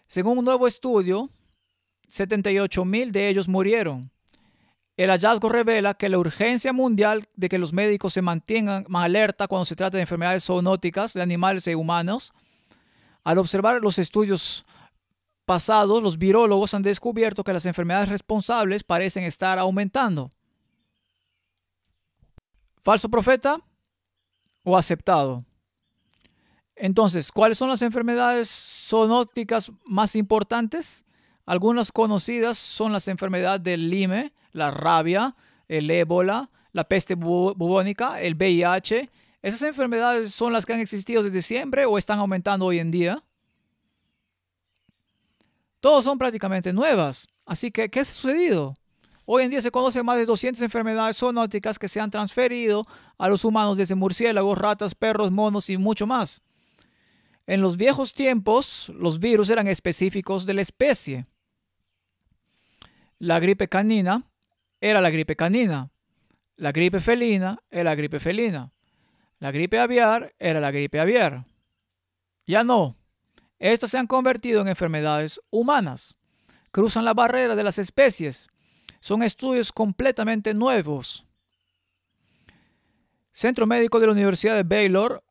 Según un nuevo estudio, 78,000 de ellos murieron. El hallazgo revela que la urgencia mundial de que los médicos se mantengan alerta cuando se trata de enfermedades zoonóticas de animales y humanos. Al observar los estudios pasados, los virólogos han descubierto que las enfermedades responsables parecen estar aumentando. ¿Falso profeta o aceptado? Entonces, ¿cuáles son las enfermedades zoonóticas más importantes? Algunas conocidas son las enfermedades del Lyme, la rabia, el ébola, la peste bubónica, el VIH. ¿Esas enfermedades son las que han existido desde siempre o están aumentando hoy en día? Todas son prácticamente nuevas. Así que, ¿qué ha sucedido? Hoy en día se conocen más de 200 enfermedades zoonóticas que se han transferido a los humanos desde murciélagos, ratas, perros, monos y mucho más. En los viejos tiempos, los virus eran específicos de la especie. La gripe canina era la gripe canina. La gripe felina era la gripe felina. La gripe aviar era la gripe aviar. Ya no. Estas se han convertido en enfermedades humanas. Cruzan la barrera de las especies. Son estudios completamente nuevos. Centro Médico de la Universidad de Baylor.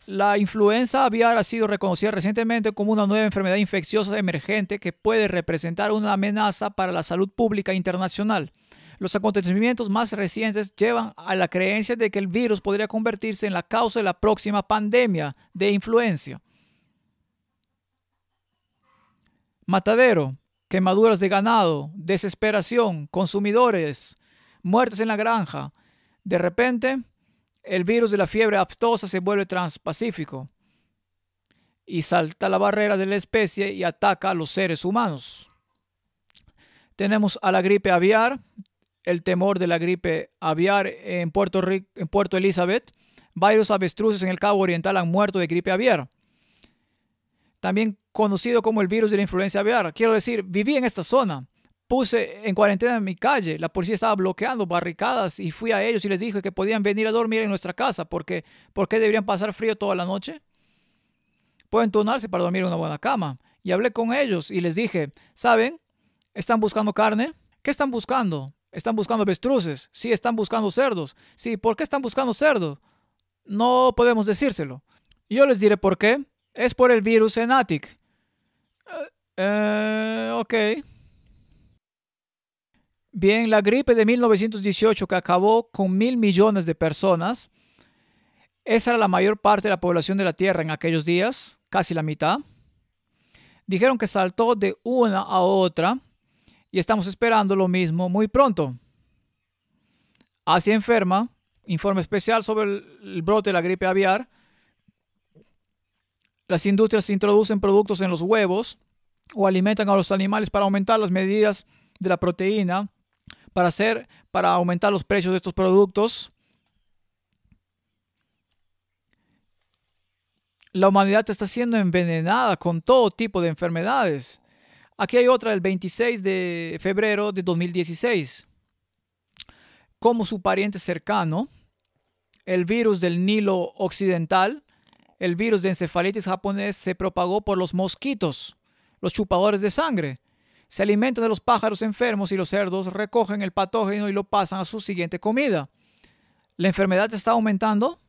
La influenza aviar ha sido reconocida recientemente como una nueva enfermedad infecciosa emergente que puede representar una amenaza para la salud pública internacional. Los acontecimientos más recientes llevan a la creencia de que el virus podría convertirse en la causa de la próxima pandemia de influenza. Matadero, quemaduras de ganado, desesperación, consumidores, muertes en la granja. De repente, el virus de la fiebre aftosa se vuelve transpacífico y salta la barrera de la especie y ataca a los seres humanos. Tenemos a la gripe aviar, el temor de la gripe aviar en Puerto Elizabeth, varios avestruces en el Cabo Oriental han muerto de gripe aviar, también conocido como el virus de la influenza aviar. Quiero decir, viví en esta zona. Puse en cuarentena en mi calle. La policía estaba bloqueando barricadas y fui a ellos y les dije que podían venir a dormir en nuestra casa porque ¿por qué deberían pasar frío toda la noche? Pueden turnarse para dormir en una buena cama. Y hablé con ellos y les dije, ¿saben? ¿Están buscando carne? ¿Qué están buscando? ¿Están buscando avestruces? Sí, están buscando cerdos. Sí, ¿por qué están buscando cerdos? No podemos decírselo. Y yo les diré por qué. Es por el virus Enatic. Ok. Bien, la gripe de 1918 que acabó con 1.000 millones de personas. Esa era la mayor parte de la población de la Tierra en aquellos días, casi la mitad. Dijeron que saltó de una a otra y estamos esperando lo mismo muy pronto. Asia enferma, informe especial sobre el brote de la gripe aviar. Las industrias introducen productos en los huevos o alimentan a los animales para aumentar las medidas de la proteína, para aumentar los precios de estos productos. La humanidad está siendo envenenada con todo tipo de enfermedades. Aquí hay otra del 26 de febrero de 2016. Como su pariente cercano, el virus del Nilo Occidental, el virus de encefalitis japonés se propagó por los mosquitos, los chupadores de sangre. Se alimentan de los pájaros enfermos y los cerdos recogen el patógeno y lo pasan a su siguiente comida. ¿La enfermedad está aumentando?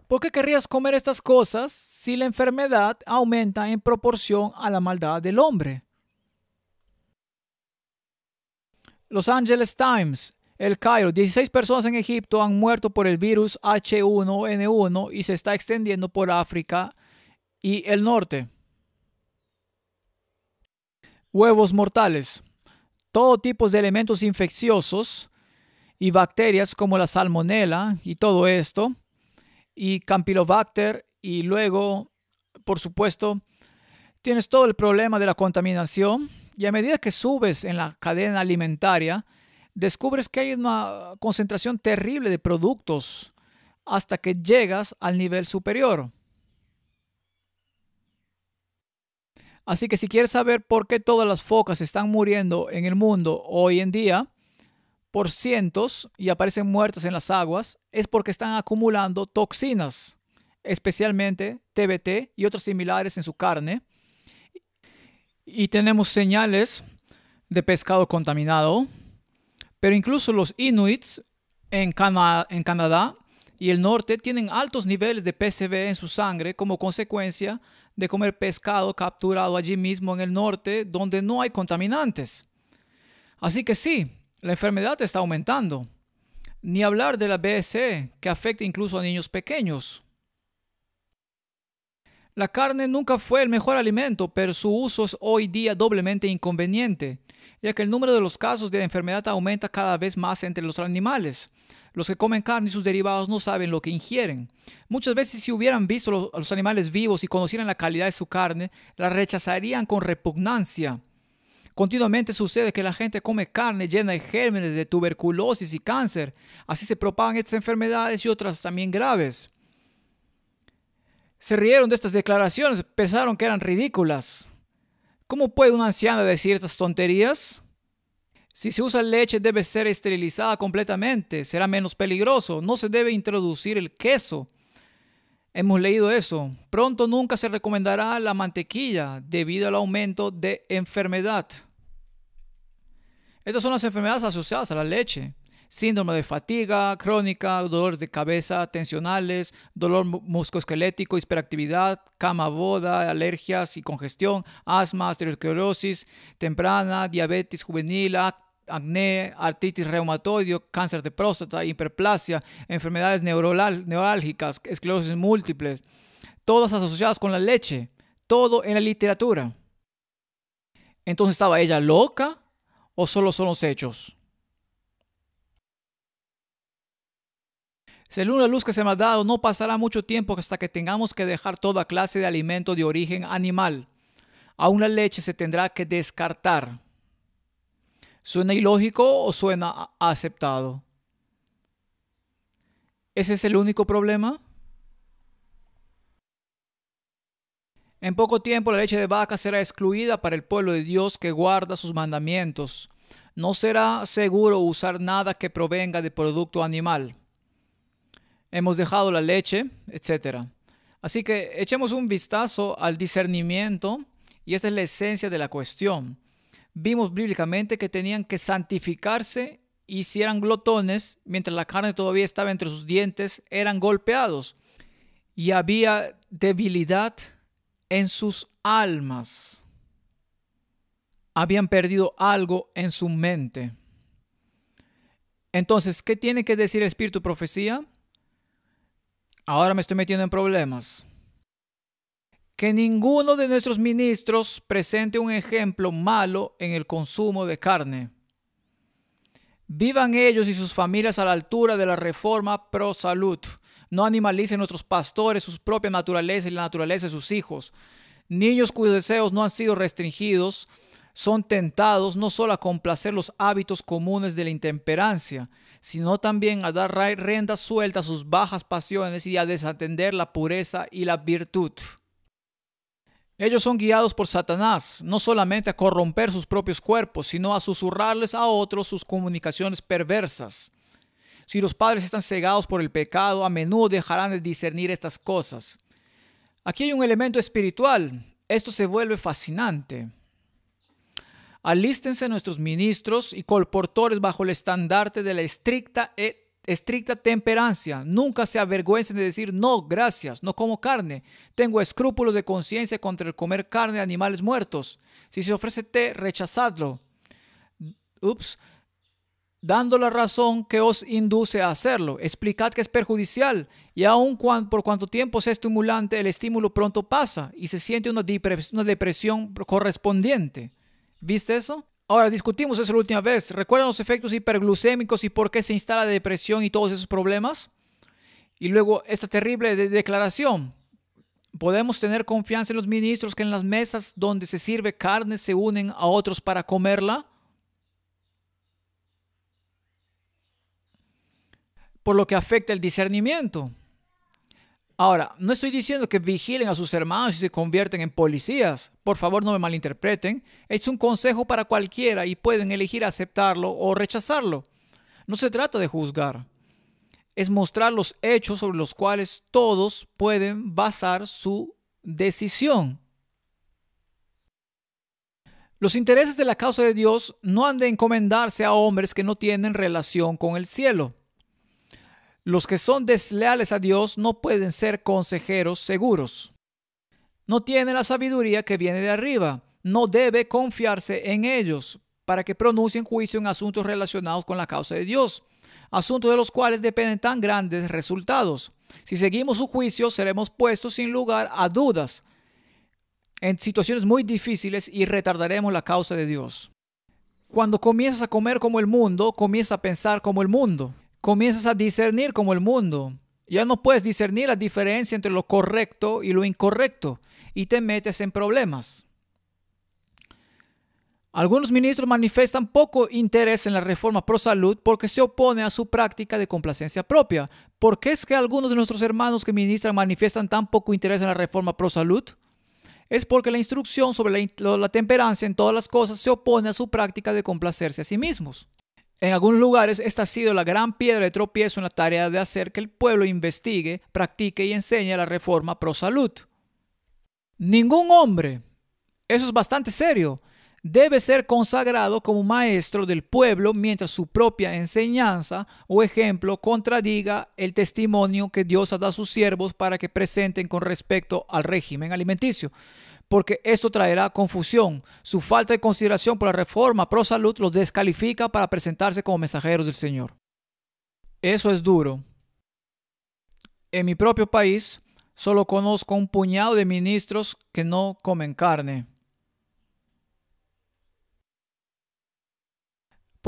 ¿Por qué querrías comer estas cosas si la enfermedad aumenta en proporción a la maldad del hombre? Los Angeles Times, El Cairo, 16 personas en Egipto han muerto por el virus H1N1 y se está extendiendo por África y el norte. Huevos mortales. Todo tipo de elementos infecciosos y bacterias como la salmonela y todo esto, y Campylobacter, y luego, por supuesto, tienes todo el problema de la contaminación, y a medida que subes en la cadena alimentaria, descubres que hay una concentración terrible de productos hasta que llegas al nivel superior. Así que si quieres saber por qué todas las focas están muriendo en el mundo hoy en día, por cientos y aparecen muertas en las aguas, es porque están acumulando toxinas, especialmente TBT y otras similares en su carne. Y tenemos señales de pescado contaminado, pero incluso los inuits en Canadá y el norte tienen altos niveles de PCB en su sangre como consecuencia de comer pescado capturado allí mismo en el norte donde no hay contaminantes. Así que sí, la enfermedad está aumentando. Ni hablar de la BSE, que afecta incluso a niños pequeños. La carne nunca fue el mejor alimento, pero su uso es hoy día doblemente inconveniente, ya que el número de los casos de enfermedad aumenta cada vez más entre los animales. Los que comen carne y sus derivados no saben lo que ingieren. Muchas veces, si hubieran visto a los animales vivos y conocieran la calidad de su carne, la rechazarían con repugnancia. Continuamente sucede que la gente come carne llena de gérmenes de tuberculosis y cáncer. Así se propagan estas enfermedades y otras también graves. Se rieron de estas declaraciones, pensaron que eran ridículas. ¿Cómo puede una anciana decir estas tonterías? Si se usa leche debe ser esterilizada completamente, será menos peligroso. No se debe introducir el queso. Hemos leído eso. Pronto nunca se recomendará la mantequilla debido al aumento de enfermedad. Estas son las enfermedades asociadas a la leche. Síndrome de fatiga crónica, dolores de cabeza tensionales, dolor musculoesquelético, hiperactividad, cama boda, alergias y congestión, asma, arteriosclerosis temprana, diabetes juvenil, acné, artritis reumatoide, cáncer de próstata, hiperplasia, enfermedades neurálgicas, esclerosis múltiples, todas asociadas con la leche, todo en la literatura. Entonces, ¿estaba ella loca o solo son los hechos? Según la luz que se me ha dado, no pasará mucho tiempo hasta que tengamos que dejar toda clase de alimento de origen animal. Aún la leche se tendrá que descartar. ¿Suena ilógico o suena aceptado? ¿Ese es el único problema? En poco tiempo la leche de vaca será excluida para el pueblo de Dios que guarda sus mandamientos. No será seguro usar nada que provenga de producto animal. Hemos dejado la leche, etcétera. Así que echemos un vistazo al discernimiento y esta es la esencia de la cuestión. Vimos bíblicamente que tenían que santificarse y si eran glotones, mientras la carne todavía estaba entre sus dientes, eran golpeados y había debilidad en sus almas. Habían perdido algo en su mente. Entonces, ¿qué tiene que decir el espíritu de profecía? Ahora me estoy metiendo en problemas. Que ninguno de nuestros ministros presente un ejemplo malo en el consumo de carne. Vivan ellos y sus familias a la altura de la reforma pro salud. No animalicen nuestros pastores, su propia naturaleza y la naturaleza de sus hijos. Niños cuyos deseos no han sido restringidos son tentados no solo a complacer los hábitos comunes de la intemperancia, sino también a dar rienda suelta a sus bajas pasiones y a desatender la pureza y la virtud. Ellos son guiados por Satanás, no solamente a corromper sus propios cuerpos, sino a susurrarles a otros sus comunicaciones perversas. Si los padres están cegados por el pecado, a menudo dejarán de discernir estas cosas. Aquí hay un elemento espiritual. Esto se vuelve fascinante. Alístense nuestros ministros y colportores bajo el estandarte de la estricta temperancia. Nunca se avergüencen de decir no, gracias, no como carne. Tengo escrúpulos de conciencia contra el comer carne de animales muertos. Si se ofrece té, rechazadlo. Dando la razón que os induce a hacerlo. Explicad que es perjudicial y aun por cuanto tiempo sea estimulante, el estímulo pronto pasa y se siente una depresión correspondiente. ¿Viste eso? Ahora discutimos eso la última vez. ¿Recuerdan los efectos hiperglucémicos y por qué se instala la depresión y todos esos problemas? Y luego esta terrible declaración. ¿Podemos tener confianza en los ministros que en las mesas donde se sirve carne se unen a otros para comerla? Por lo que afecta el discernimiento. Ahora, no estoy diciendo que vigilen a sus hermanos y se convierten en policías. Por favor, no me malinterpreten. Es un consejo para cualquiera y pueden elegir aceptarlo o rechazarlo. No se trata de juzgar. Es mostrar los hechos sobre los cuales todos pueden basar su decisión. Los intereses de la causa de Dios no han de encomendarse a hombres que no tienen relación con el cielo. Los que son desleales a Dios no pueden ser consejeros seguros. No tienen la sabiduría que viene de arriba. No debe confiarse en ellos para que pronuncien juicio en asuntos relacionados con la causa de Dios, asuntos de los cuales dependen tan grandes resultados. Si seguimos su juicio, seremos puestos sin lugar a dudas en situaciones muy difíciles y retardaremos la causa de Dios. Cuando comienzas a comer como el mundo, comienzas a pensar como el mundo. Comienzas a discernir como el mundo. Ya no puedes discernir la diferencia entre lo correcto y lo incorrecto y te metes en problemas. Algunos ministros manifiestan poco interés en la reforma pro salud porque se opone a su práctica de complacencia propia. ¿Por qué es que algunos de nuestros hermanos que ministran manifiestan tan poco interés en la reforma pro salud? Es porque la instrucción sobre la temperancia en todas las cosas se opone a su práctica de complacerse a sí mismos. En algunos lugares esta ha sido la gran piedra de tropiezo en la tarea de hacer que el pueblo investigue, practique y enseñe la reforma pro salud. Ningún hombre, eso es bastante serio, debe ser consagrado como maestro del pueblo mientras su propia enseñanza o ejemplo contradiga el testimonio que Dios ha dado a sus siervos para que presenten con respecto al régimen alimenticio. Porque esto traerá confusión. Su falta de consideración por la reforma pro salud los descalifica para presentarse como mensajeros del Señor. Eso es duro. En mi propio país, solo conozco un puñado de ministros que no comen carne.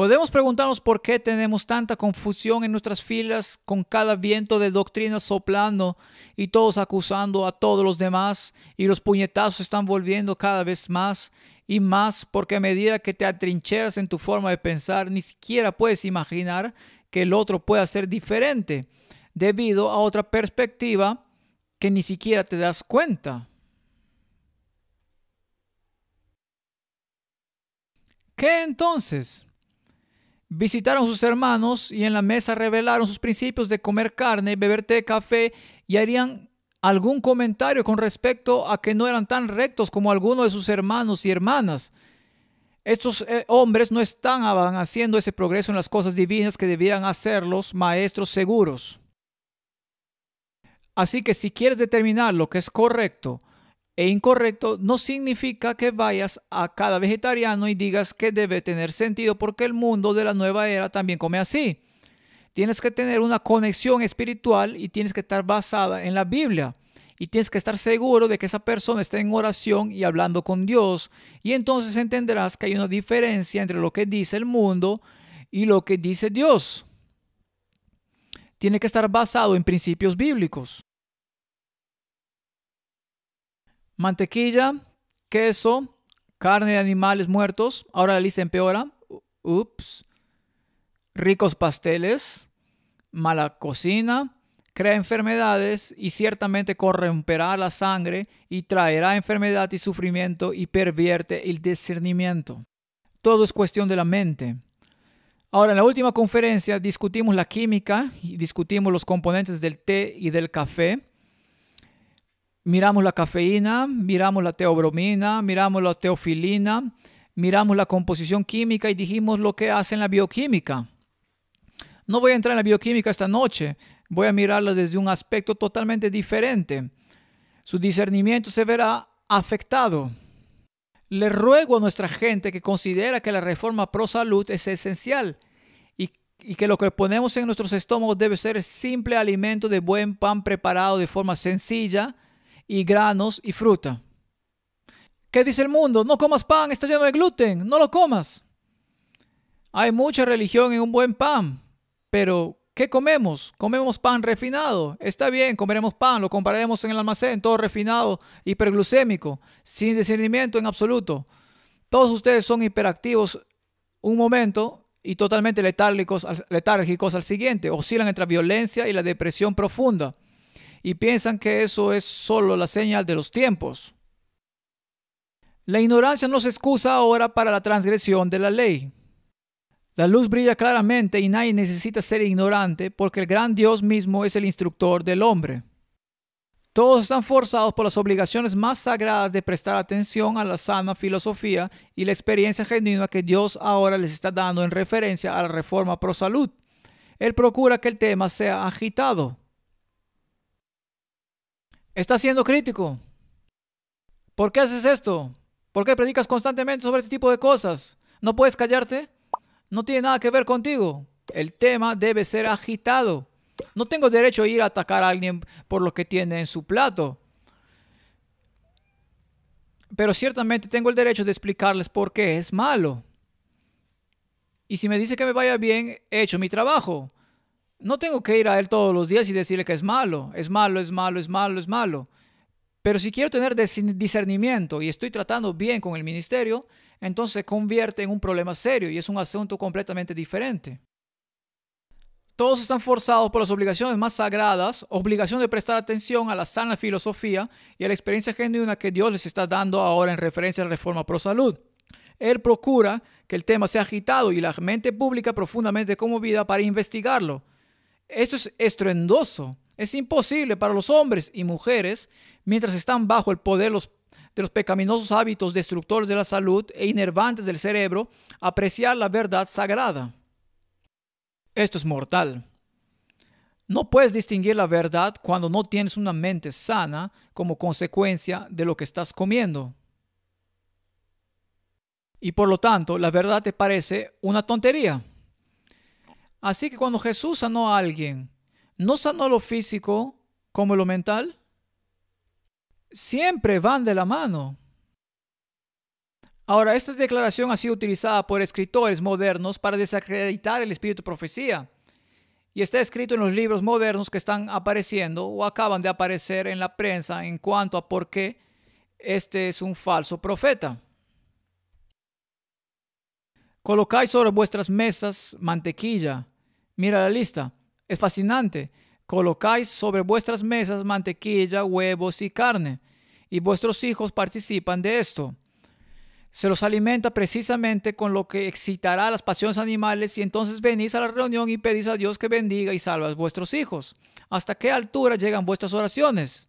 Podemos preguntarnos por qué tenemos tanta confusión en nuestras filas con cada viento de doctrina soplando y todos acusando a todos los demás y los puñetazos están volviendo cada vez más y más porque a medida que te atrincheras en tu forma de pensar ni siquiera puedes imaginar que el otro pueda ser diferente debido a otra perspectiva que ni siquiera te das cuenta. ¿Qué entonces? Visitaron sus hermanos y en la mesa revelaron sus principios de comer carne, beber té, café y harían algún comentario con respecto a que no eran tan rectos como algunos de sus hermanos y hermanas. Estos hombres no estaban haciendo ese progreso en las cosas divinas que debían hacer los maestros seguros. Así que si quieres determinar lo que es correcto e incorrecto, no significa que vayas a cada vegetariano y digas que debe tener sentido porque el mundo de la nueva era también come así. Tienes que tener una conexión espiritual y tienes que estar basada en la Biblia. Y tienes que estar seguro de que esa persona está en oración y hablando con Dios. Y entonces entenderás que hay una diferencia entre lo que dice el mundo y lo que dice Dios. Tiene que estar basado en principios bíblicos. Mantequilla, queso, carne de animales muertos. Ahora la lista empeora. Ups. Ricos pasteles, mala cocina, crea enfermedades y ciertamente corromperá la sangre y traerá enfermedad y sufrimiento y pervierte el discernimiento. Todo es cuestión de la mente. Ahora, en la última conferencia discutimos la química y discutimos los componentes del té y del café. Miramos la cafeína, miramos la teobromina, miramos la teofilina, miramos la composición química y dijimos lo que hace en la bioquímica. No voy a entrar en la bioquímica esta noche, voy a mirarla desde un aspecto totalmente diferente. Su discernimiento se verá afectado. Le ruego a nuestra gente que considera que la reforma pro salud es esencial y que lo que ponemos en nuestros estómagos debe ser simple alimento de buen pan preparado de forma sencilla y granos y fruta. ¿Qué dice el mundo? No comas pan, está lleno de gluten, no lo comas. Hay mucha religión en un buen pan, pero ¿qué comemos? Comemos pan refinado. Está bien, comeremos pan, lo compraremos en el almacén, todo refinado, hiperglucémico, sin discernimiento en absoluto. Todos ustedes son hiperactivos un momento y totalmente letárgicos al siguiente. Oscilan entre la violencia y la depresión profunda y piensan que eso es solo la señal de los tiempos. La ignorancia no se excusa ahora para la transgresión de la ley. La luz brilla claramente y nadie necesita ser ignorante porque el gran Dios mismo es el instructor del hombre. Todos están forzados por las obligaciones más sagradas de prestar atención a la sana filosofía y la experiencia genuina que Dios ahora les está dando en referencia a la reforma pro salud. Él procura que el tema sea agitado. ¿Estás siendo crítico? ¿Por qué haces esto? ¿Por qué predicas constantemente sobre este tipo de cosas? ¿No puedes callarte? No tiene nada que ver contigo. El tema debe ser agitado. No tengo derecho a ir a atacar a alguien por lo que tiene en su plato. Pero ciertamente tengo el derecho de explicarles por qué es malo. Y si me dice que me vaya bien, he hecho mi trabajo. No tengo que ir a él todos los días y decirle que es malo. Es malo, es malo, es malo, es malo. Pero si quiero tener discernimiento y estoy tratando bien con el ministerio, entonces se convierte en un problema serio y es un asunto completamente diferente. Todos están forzados por las obligaciones más sagradas, obligación de prestar atención a la sana filosofía y a la experiencia genuina que Dios les está dando ahora en referencia a la reforma pro salud. Él procura que el tema sea agitado y la mente pública profundamente conmovida para investigarlo. Esto es estruendoso. Es imposible para los hombres y mujeres, mientras están bajo el poder de los pecaminosos hábitos destructores de la salud e inervantes del cerebro, apreciar la verdad sagrada. Esto es mortal. No puedes distinguir la verdad cuando no tienes una mente sana como consecuencia de lo que estás comiendo. Y por lo tanto, la verdad te parece una tontería. Así que cuando Jesús sanó a alguien, ¿no sanó lo físico como lo mental? Siempre van de la mano. Ahora, esta declaración ha sido utilizada por escritores modernos para desacreditar el espíritu de profecía. Y está escrito en los libros modernos que están apareciendo o acaban de aparecer en la prensa en cuanto a por qué este es un falso profeta. Colocáis sobre vuestras mesas mantequilla. Mira la lista. Es fascinante. Colocáis sobre vuestras mesas mantequilla, huevos y carne. Y vuestros hijos participan de esto. Se los alimenta precisamente con lo que excitará las pasiones animales y entonces venís a la reunión y pedís a Dios que bendiga y salve a vuestros hijos. ¿Hasta qué altura llegan vuestras oraciones?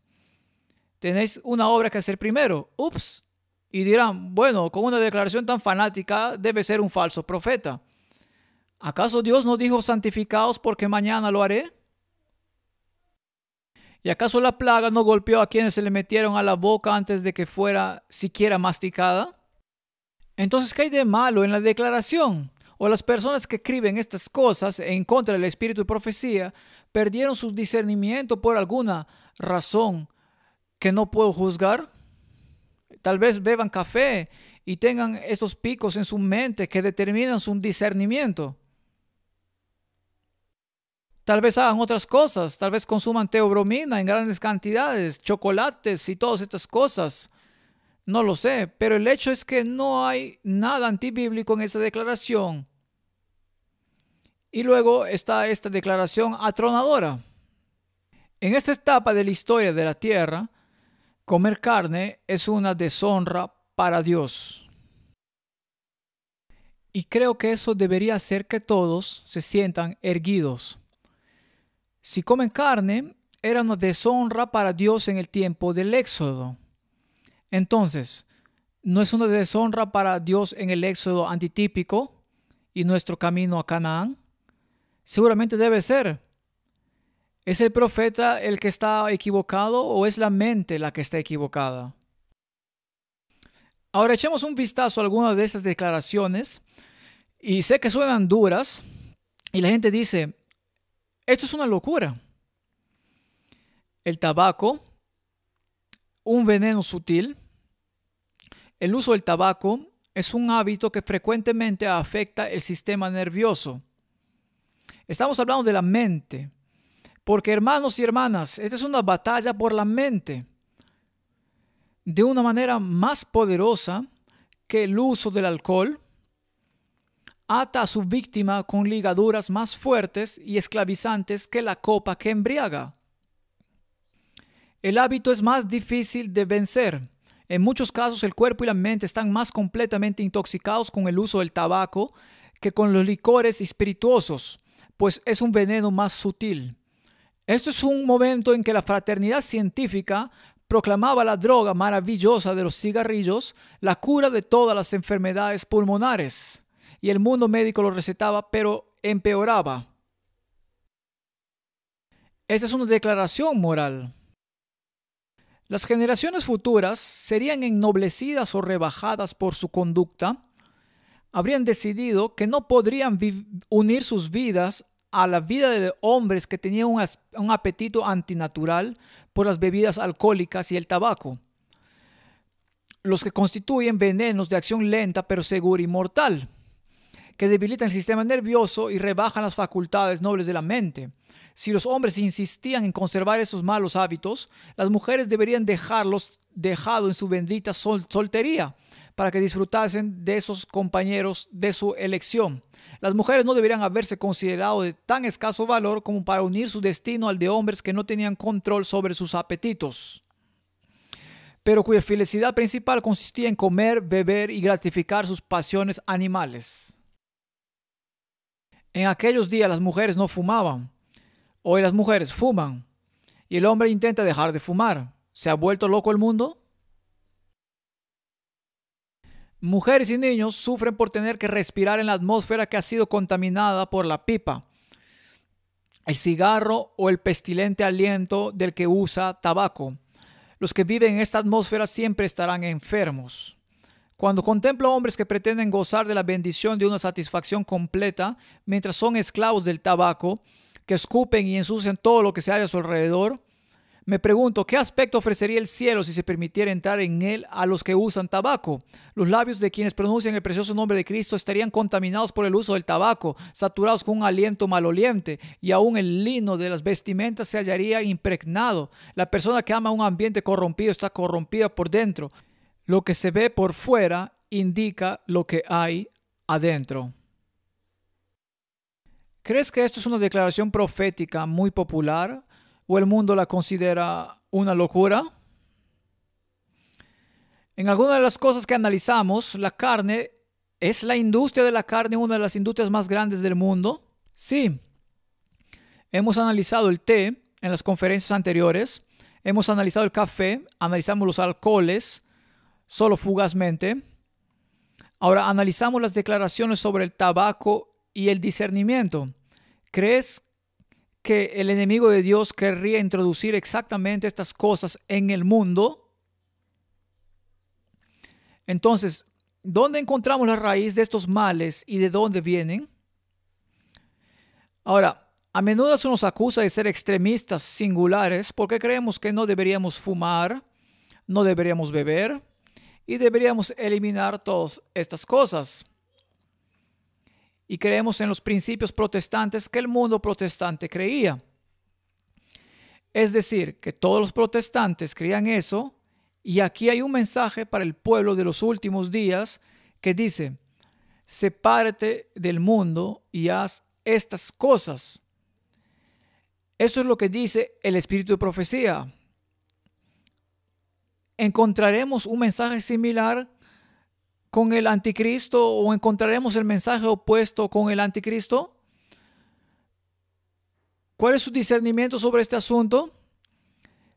Tenéis una obra que hacer primero. Ups. Y dirán, bueno, con una declaración tan fanática debe ser un falso profeta. ¿Acaso Dios no dijo santificaos porque mañana lo haré? ¿Y acaso la plaga no golpeó a quienes se le metieron a la boca antes de que fuera siquiera masticada? Entonces, ¿qué hay de malo en la declaración? O las personas que escriben estas cosas en contra del espíritu de profecía perdieron su discernimiento por alguna razón que no puedo juzgar. Tal vez beban café y tengan estos picos en su mente que determinan su discernimiento. Tal vez hagan otras cosas, tal vez consuman teobromina en grandes cantidades, chocolates y todas estas cosas. No lo sé, pero el hecho es que no hay nada antibíblico en esa declaración. Y luego está esta declaración atronadora. En esta etapa de la historia de la tierra, comer carne es una deshonra para Dios. Y creo que eso debería hacer que todos se sientan erguidos. Si comen carne, era una deshonra para Dios en el tiempo del Éxodo. Entonces, ¿no es una deshonra para Dios en el Éxodo antitípico y nuestro camino a Canaán? Seguramente debe ser. ¿Es el profeta el que está equivocado o es la mente la que está equivocada? Ahora echemos un vistazo a algunas de estas declaraciones y sé que suenan duras y la gente dice, esto es una locura. El tabaco, un veneno sutil. El uso del tabaco es un hábito que frecuentemente afecta el sistema nervioso. Estamos hablando de la mente, porque hermanos y hermanas, esta es una batalla por la mente, de una manera más poderosa que el uso del alcohol. Ata a su víctima con ligaduras más fuertes y esclavizantes que la copa que embriaga. El hábito es más difícil de vencer. En muchos casos el cuerpo y la mente están más completamente intoxicados con el uso del tabaco que con los licores espirituosos, pues es un veneno más sutil. Esto es un momento en que la fraternidad científica proclamaba la droga maravillosa de los cigarrillos, la cura de todas las enfermedades pulmonares. Y el mundo médico lo recetaba, pero empeoraba. Esta es una declaración moral. Las generaciones futuras serían ennoblecidas o rebajadas por su conducta. Habrían decidido que no podrían unir sus vidas a la vida de hombres que tenían un apetito antinatural por las bebidas alcohólicas y el tabaco, los que constituyen venenos de acción lenta pero segura y mortal, que debilitan el sistema nervioso y rebajan las facultades nobles de la mente. Si los hombres insistían en conservar esos malos hábitos, las mujeres deberían dejarlos dejado en su bendita soltería para que disfrutasen de esos compañeros de su elección. Las mujeres no deberían haberse considerado de tan escaso valor como para unir su destino al de hombres que no tenían control sobre sus apetitos, pero cuya felicidad principal consistía en comer, beber y gratificar sus pasiones animales. En aquellos días las mujeres no fumaban. Hoy las mujeres fuman y el hombre intenta dejar de fumar. ¿Se ha vuelto loco el mundo? Mujeres y niños sufren por tener que respirar en la atmósfera que ha sido contaminada por la pipa, el cigarro o el pestilente aliento del que usa tabaco. Los que viven en esta atmósfera siempre estarán enfermos. Cuando contemplo hombres que pretenden gozar de la bendición de una satisfacción completa mientras son esclavos del tabaco, que escupen y ensucian todo lo que se halla a su alrededor, Me pregunto, ¿qué aspecto ofrecería el cielo si se permitiera entrar en él a los que usan tabaco? Los labios de quienes pronuncian el precioso nombre de Cristo estarían contaminados por el uso del tabaco, saturados con un aliento maloliente, y aún el lino de las vestimentas se hallaría impregnado. La persona que ama un ambiente corrompido está corrompida por dentro. Lo que se ve por fuera indica lo que hay adentro. ¿Crees que esto es una declaración profética muy popular o el mundo la considera una locura? En algunas de las cosas que analizamos, la carne, ¿es la industria de la carne una de las industrias más grandes del mundo? Sí. Hemos analizado el té en las conferencias anteriores, hemos analizado el café, analizamos los alcoholes, solo fugazmente. Ahora analizamos las declaraciones sobre el tabaco y el discernimiento. ¿Crees que el enemigo de Dios querría introducir exactamente estas cosas en el mundo? Entonces, ¿dónde encontramos la raíz de estos males y de dónde vienen? Ahora, a menudo se nos acusa de ser extremistas singulares porque creemos que no deberíamos fumar, no deberíamos beber y deberíamos eliminar todas estas cosas. Y creemos en los principios protestantes que el mundo protestante creía. Es decir, que todos los protestantes creían eso, y aquí hay un mensaje para el pueblo de los últimos días que dice: sepárate del mundo y haz estas cosas. Eso es lo que dice el espíritu de profecía. ¿Encontraremos un mensaje similar con el anticristo o encontraremos el mensaje opuesto con el anticristo? ¿Cuál es su discernimiento sobre este asunto?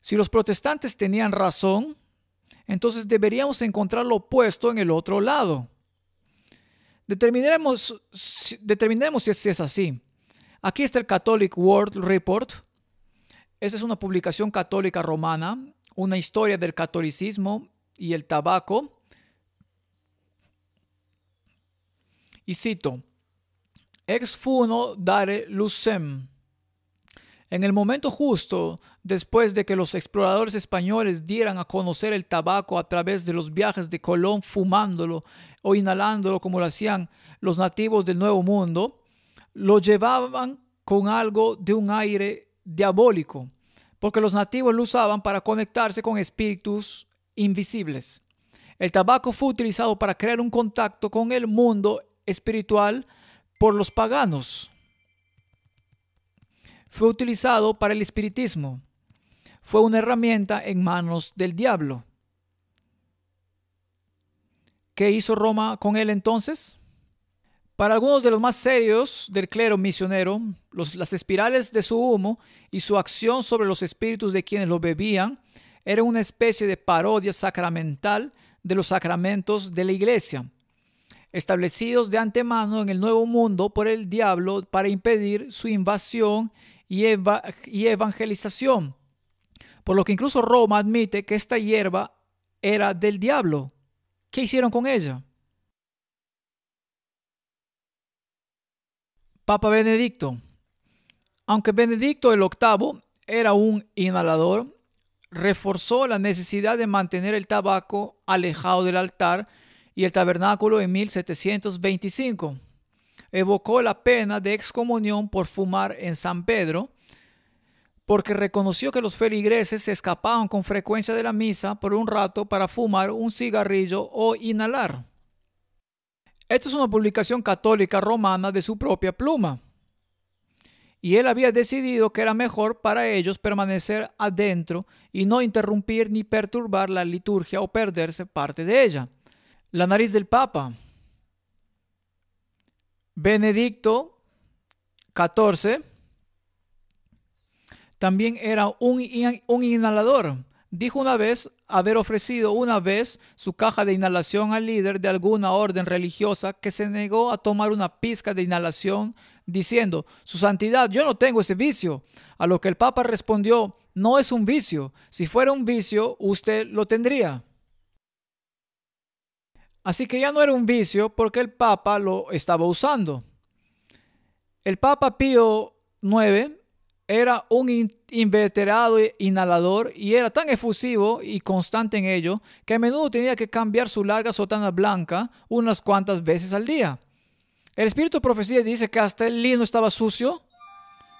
Si los protestantes tenían razón, entonces deberíamos encontrar lo opuesto en el otro lado. Determinemos si es así. Aquí está el Catholic World Report. Esta es una publicación católica romana, una historia del catolicismo y el tabaco. Y cito: Ex funo dare lucem. En el momento justo, después de que los exploradores españoles dieran a conocer el tabaco a través de los viajes de Colón fumándolo o inhalándolo como lo hacían los nativos del Nuevo Mundo, lo llevaban con algo de un aire diabólico, porque los nativos lo usaban para conectarse con espíritus invisibles. El tabaco fue utilizado para crear un contacto con el mundo espiritual por los paganos. Fue utilizado para el espiritismo. Fue una herramienta en manos del diablo. ¿Qué hizo Roma con él entonces? Para algunos de los más serios del clero misionero, las espirales de su humo y su acción sobre los espíritus de quienes lo bebían eran una especie de parodia sacramental de los sacramentos de la iglesia, establecidos de antemano en el Nuevo Mundo por el diablo para impedir su invasión y evangelización. Por lo que incluso Roma admite que esta hierba era del diablo. ¿Qué hicieron con ella? Papa Benedicto. Aunque Benedicto el VIII era un inhalador, reforzó la necesidad de mantener el tabaco alejado del altar y el tabernáculo en 1725. Evocó la pena de excomunión por fumar en San Pedro, porque reconoció que los feligreses se escapaban con frecuencia de la misa por un rato para fumar un cigarrillo o inhalar. Esta es una publicación católica romana de su propia pluma. Y él había decidido que era mejor para ellos permanecer adentro y no interrumpir ni perturbar la liturgia o perderse parte de ella. La nariz del Papa. Benedicto XIV también era un inhalador. Dijo una vez haber ofrecido una vez su caja de inhalación al líder de alguna orden religiosa que se negó a tomar una pizca de inhalación, diciendo: Su Santidad, yo no tengo ese vicio. A lo que el Papa respondió: no es un vicio. Si fuera un vicio, usted lo tendría. Así que ya no era un vicio porque el Papa lo estaba usando. El Papa Pío IX era un inveterado inhalador y era tan efusivo y constante en ello que a menudo tenía que cambiar su larga sotana blanca unas cuantas veces al día. El espíritu de profecía dice que hasta el lino estaba sucio.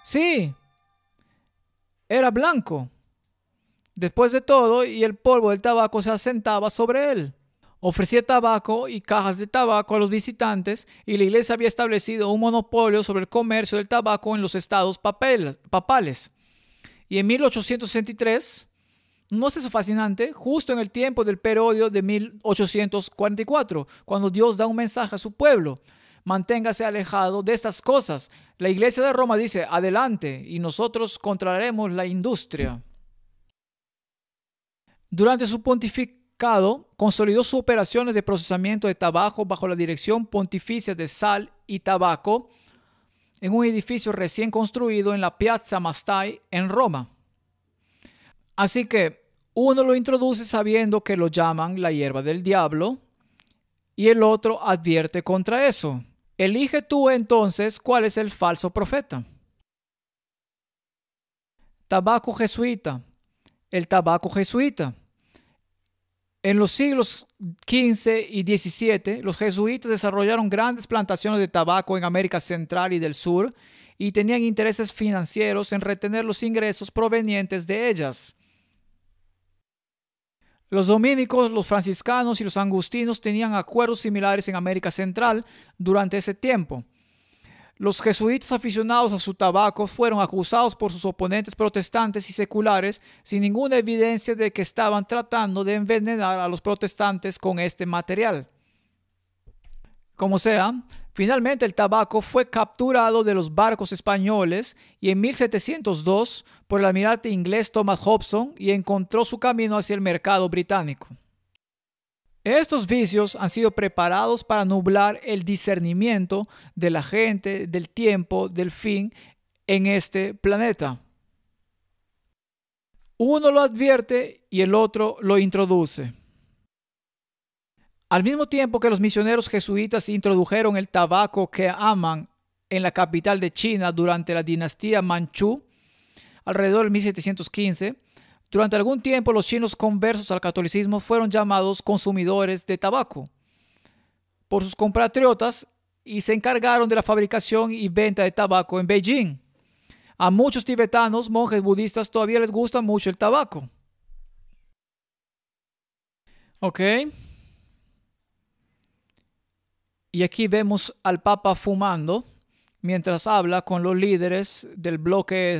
Sí, era blanco. Después de todo, y el polvo del tabaco se asentaba sobre él. Ofrecía tabaco y cajas de tabaco a los visitantes y la iglesia había establecido un monopolio sobre el comercio del tabaco en los estados papales. Y en 1863, ¿no es eso fascinante? Justo en el tiempo del periodo de 1844, cuando Dios da un mensaje a su pueblo. Manténgase alejado de estas cosas. La iglesia de Roma dice, adelante, y nosotros controlaremos la industria. Durante su pontificado, consolidó sus operaciones de procesamiento de tabaco bajo la dirección pontificia de sal y tabaco en un edificio recién construido en la Piazza Mastai en Roma. Así que uno lo introduce sabiendo que lo llaman la hierba del diablo y el otro advierte contra eso. Elige tú entonces cuál es el falso profeta. Tabaco jesuita. El tabaco jesuita. En los siglos XV y XVII, los jesuitas desarrollaron grandes plantaciones de tabaco en América Central y del Sur y tenían intereses financieros en retener los ingresos provenientes de ellas. Los dominicos, los franciscanos y los agustinos tenían acuerdos similares en América Central durante ese tiempo. Los jesuitas aficionados a su tabaco fueron acusados por sus oponentes protestantes y seculares sin ninguna evidencia de que estaban tratando de envenenar a los protestantes con este material. Como sea, finalmente el tabaco fue capturado de los barcos españoles y en 1702 por el almirante inglés Thomas Hobson y encontró su camino hacia el mercado británico. Estos vicios han sido preparados para nublar el discernimiento de la gente, del tiempo, del fin en este planeta. Uno lo advierte y el otro lo introduce. Al mismo tiempo que los misioneros jesuitas introdujeron el tabaco que aman en la capital de China durante la dinastía Manchú, alrededor de 1715, durante algún tiempo los chinos conversos al catolicismo fueron llamados consumidores de tabaco por sus compatriotas y se encargaron de la fabricación y venta de tabaco en Beijing. A muchos tibetanos, monjes budistas, todavía les gusta mucho el tabaco. Ok. Y aquí vemos al Papa fumando mientras habla con los líderes del bloque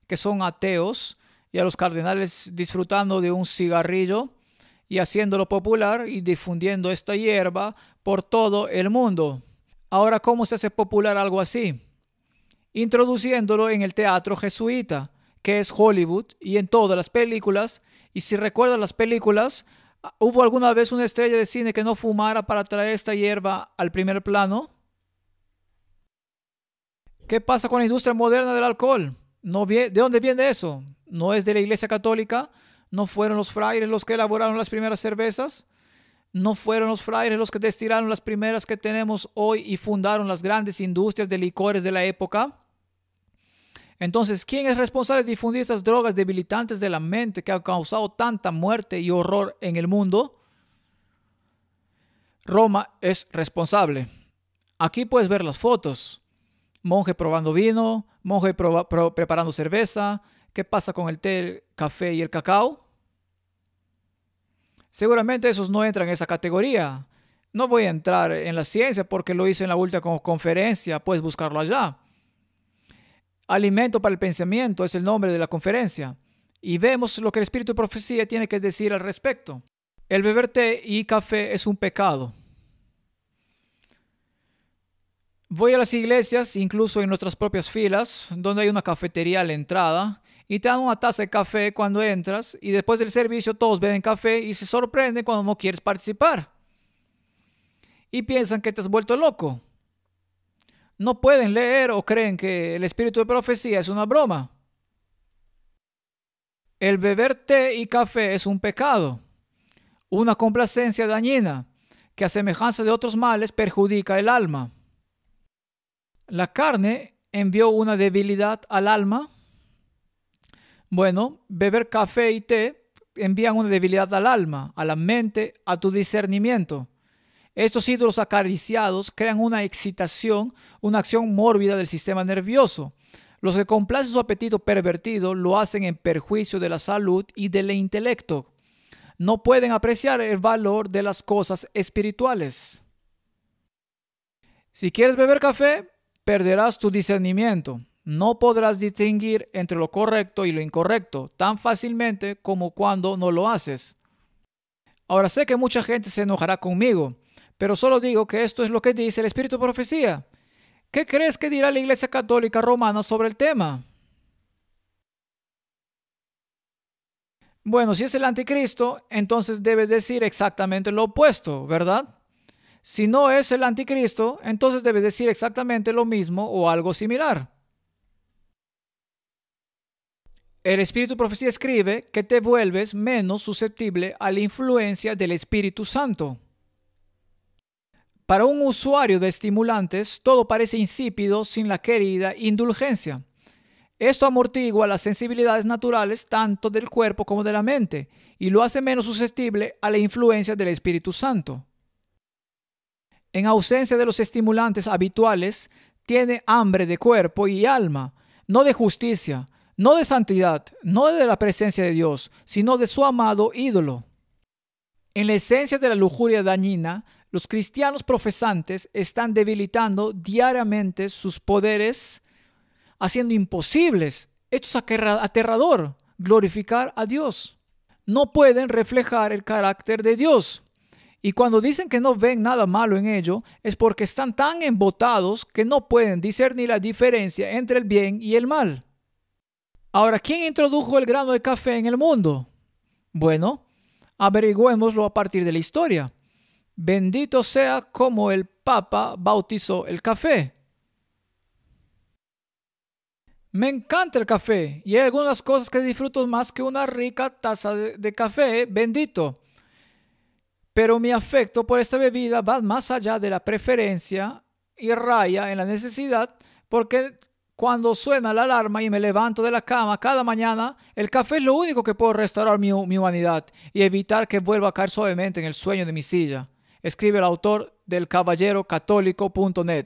que son ateos, y a los cardenales disfrutando de un cigarrillo y haciéndolo popular y difundiendo esta hierba por todo el mundo. Ahora, ¿cómo se hace popular algo así? Introduciéndolo en el teatro jesuita, que es Hollywood, y en todas las películas. Y si recuerdan las películas, ¿hubo alguna vez una estrella de cine que no fumara para traer esta hierba al primer plano? ¿Qué pasa con la industria moderna del alcohol? ¿De dónde viene eso? ¿No es de la Iglesia Católica? ¿No fueron los frailes los que elaboraron las primeras cervezas? ¿No fueron los frailes los que destilaron las primeras que tenemos hoy y fundaron las grandes industrias de licores de la época? Entonces, ¿quién es responsable de difundir estas drogas debilitantes de la mente que han causado tanta muerte y horror en el mundo? Roma es responsable. Aquí puedes ver las fotos. Monje probando vino, monje preparando cerveza. ¿Qué pasa con el té, el café y el cacao? Seguramente esos no entran en esa categoría. No voy a entrar en la ciencia porque lo hice en la última conferencia. Puedes buscarlo allá. Alimento para el pensamiento es el nombre de la conferencia. Y vemos lo que el espíritu de profecía tiene que decir al respecto. El beber té y café es un pecado. Voy a las iglesias, incluso en nuestras propias filas, donde hay una cafetería a la entrada, y te dan una taza de café cuando entras, y después del servicio todos beben café y se sorprenden cuando no quieres participar. Y piensan que te has vuelto loco. No pueden leer o creen que el espíritu de profecía es una broma. El beber té y café es un pecado, una complacencia dañina, que a semejanza de otros males perjudica el alma. La carne envió una debilidad al alma? Bueno, beber café y té envían una debilidad al alma, a la mente, a tu discernimiento. Estos ídolos acariciados crean una excitación, una acción mórbida del sistema nervioso. Los que complacen su apetito pervertido lo hacen en perjuicio de la salud y del intelecto. No pueden apreciar el valor de las cosas espirituales. Si quieres beber café, perderás tu discernimiento. No podrás distinguir entre lo correcto y lo incorrecto tan fácilmente como cuando no lo haces. Ahora sé que mucha gente se enojará conmigo, pero solo digo que esto es lo que dice el Espíritu de Profecía. ¿Qué crees que dirá la Iglesia Católica Romana sobre el tema? Bueno, si es el anticristo, entonces debe decir exactamente lo opuesto, ¿verdad? Si no es el anticristo, entonces debe decir exactamente lo mismo o algo similar. El Espíritu de Profecía escribe que te vuelves menos susceptible a la influencia del Espíritu Santo. Para un usuario de estimulantes, todo parece insípido sin la querida indulgencia. Esto amortigua las sensibilidades naturales tanto del cuerpo como de la mente y lo hace menos susceptible a la influencia del Espíritu Santo. En ausencia de los estimulantes habituales, tiene hambre de cuerpo y alma, no de justicia, no de santidad, no de la presencia de Dios, sino de su amado ídolo. En la esencia de la lujuria dañina, los cristianos profesantes están debilitando diariamente sus poderes, haciendo imposibles, esto es aterrador, glorificar a Dios. No pueden reflejar el carácter de Dios. Y cuando dicen que no ven nada malo en ello, es porque están tan embotados que no pueden discernir la diferencia entre el bien y el mal. Ahora, ¿quién introdujo el grano de café en el mundo? Bueno, averigüémoslo a partir de la historia. Bendito sea como el Papa bautizó el café. Me encanta el café y hay algunas cosas que disfruto más que una rica taza de café, bendito. Pero mi afecto por esta bebida va más allá de la preferencia y raya en la necesidad, porque cuando suena la alarma y me levanto de la cama cada mañana, el café es lo único que puede restaurar mi humanidad y evitar que vuelva a caer suavemente en el sueño de mi silla. Escribe el autor del caballerocatólico.net.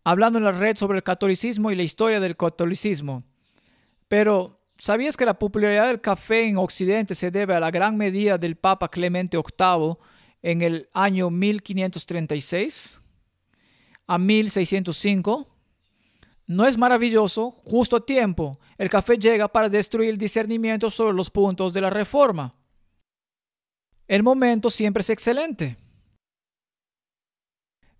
Hablando en la red sobre el catolicismo y la historia del catolicismo. Pero, ¿sabías que la popularidad del café en Occidente se debe a la gran medida del Papa Clemente VIII en el año 1536 a 1605? ¿No es maravilloso? Justo a tiempo, el café llega para destruir el discernimiento sobre los puntos de la reforma. El momento siempre es excelente.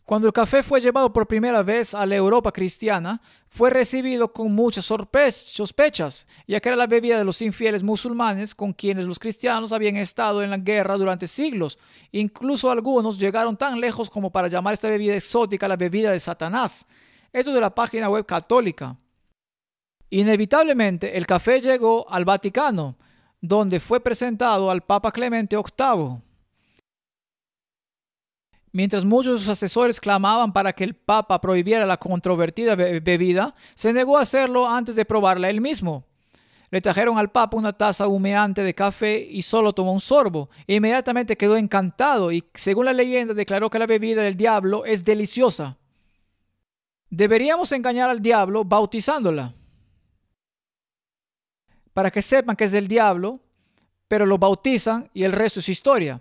Cuando el café fue llevado por primera vez a la Europa cristiana, fue recibido con muchas sospechas, ya que era la bebida de los infieles musulmanes con quienes los cristianos habían estado en la guerra durante siglos. Incluso algunos llegaron tan lejos como para llamar esta bebida exótica la bebida de Satanás. Esto es de la página web católica. Inevitablemente, el café llegó al Vaticano, donde fue presentado al Papa Clemente VIII. Mientras muchos de sus asesores clamaban para que el Papa prohibiera la controvertida bebida, se negó a hacerlo antes de probarla él mismo. Le trajeron al Papa una taza humeante de café y solo tomó un sorbo. Inmediatamente quedó encantado y, según la leyenda, declaró que la bebida del diablo es deliciosa. Deberíamos engañar al diablo bautizándola, para que sepan que es del diablo, pero lo bautizan y el resto es historia.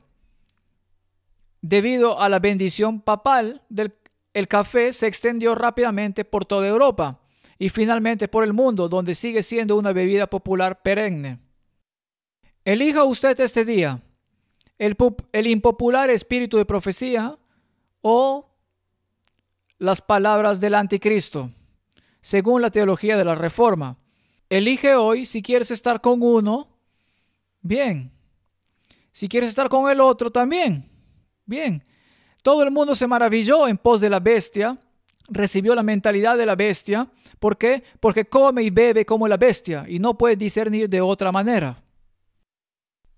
Debido a la bendición papal, el café se extendió rápidamente por toda Europa y finalmente por el mundo, donde sigue siendo una bebida popular perenne. Elija usted este día el impopular espíritu de profecía o las palabras del anticristo, según la teología de la Reforma. Elige hoy si quieres estar con uno, bien. Si quieres estar con el otro, también. Bien, todo el mundo se maravilló en pos de la bestia, recibió la mentalidad de la bestia. ¿Por qué? Porque come y bebe como la bestia y no puede discernir de otra manera.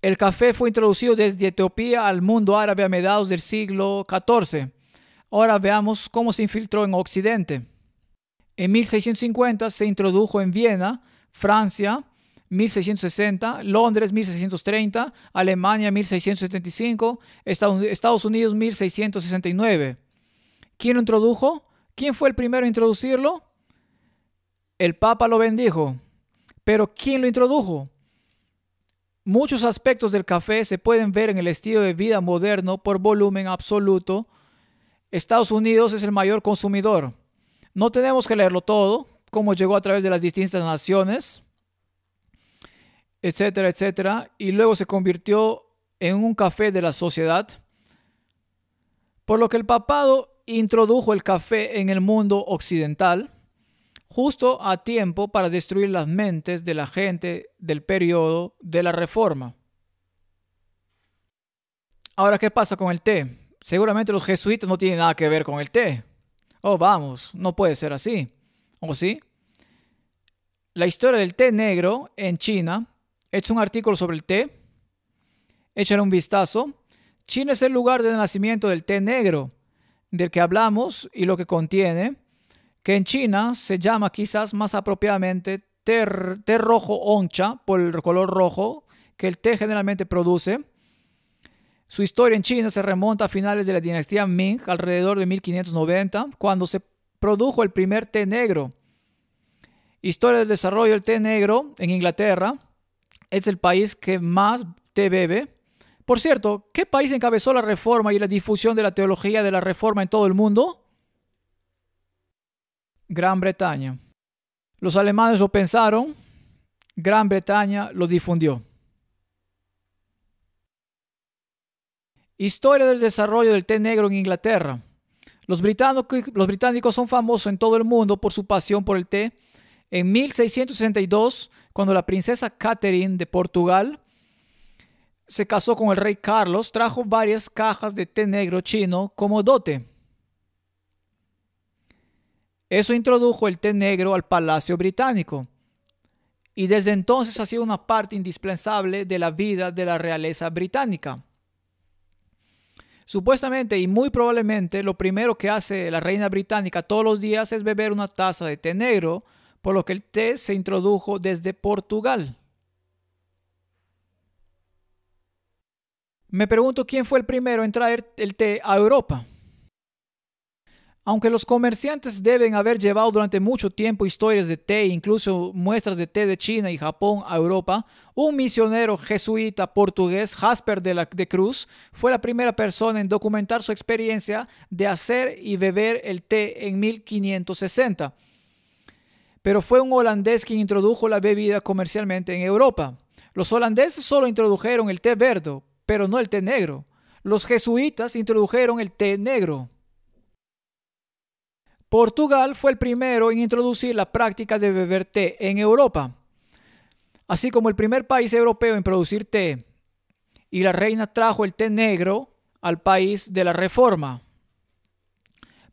El café fue introducido desde Etiopía al mundo árabe a mediados del siglo XIV. Ahora veamos cómo se infiltró en Occidente. En 1650 se introdujo en Viena, Francia, 1660, Londres 1630, Alemania 1675, Estados Unidos 1669. ¿Quién lo introdujo? ¿Quién fue el primero a introducirlo? El Papa lo bendijo. Pero ¿quién lo introdujo? Muchos aspectos del café se pueden ver en el estilo de vida moderno por volumen absoluto. Estados Unidos es el mayor consumidor. No tenemos que leerlo todo, cómo llegó a través de las distintas naciones, etcétera, etcétera, y luego se convirtió en un café de la sociedad. Por lo que el papado introdujo el café en el mundo occidental, justo a tiempo para destruir las mentes de la gente del periodo de la Reforma. Ahora, ¿qué pasa con el té? Seguramente los jesuitas no tienen nada que ver con el té. Oh, vamos, no puede ser así. ¿O sí? La historia del té negro en China. He hecho un artículo sobre el té. Échale un vistazo. China es el lugar de nacimiento del té negro, del que hablamos y lo que contiene, que en China se llama quizás más apropiadamente té rojo oncha, por el color rojo que el té generalmente produce. Su historia en China se remonta a finales de la dinastía Ming, alrededor de 1590, cuando se produjo el primer té negro. Historia del desarrollo del té negro en Inglaterra. Es el país que más té bebe. Por cierto, ¿qué país encabezó la reforma y la difusión de la teología de la reforma en todo el mundo? Gran Bretaña. Los alemanes lo pensaron, Gran Bretaña lo difundió. Historia del desarrollo del té negro en Inglaterra. Los británicos son famosos en todo el mundo por su pasión por el té. En 1662, cuando la princesa Catherine de Portugal se casó con el rey Carlos, trajo varias cajas de té negro chino como dote. Eso introdujo el té negro al Palacio Británico y desde entonces ha sido una parte indispensable de la vida de la realeza británica. Supuestamente y muy probablemente lo primero que hace la reina británica todos los días es beber una taza de té negro, por lo que el té se introdujo desde Portugal. Me pregunto quién fue el primero en traer el té a Europa. Aunque los comerciantes deben haber llevado durante mucho tiempo historias de té, incluso muestras de té de China y Japón a Europa, un misionero jesuita portugués, Jasper de Cruz, fue la primera persona en documentar su experiencia de hacer y beber el té en 1560. Pero fue un holandés quien introdujo la bebida comercialmente en Europa. Los holandeses solo introdujeron el té verde, pero no el té negro. Los jesuitas introdujeron el té negro. Portugal fue el primero en introducir la práctica de beber té en Europa, así como el primer país europeo en producir té, y la reina trajo el té negro al país de la Reforma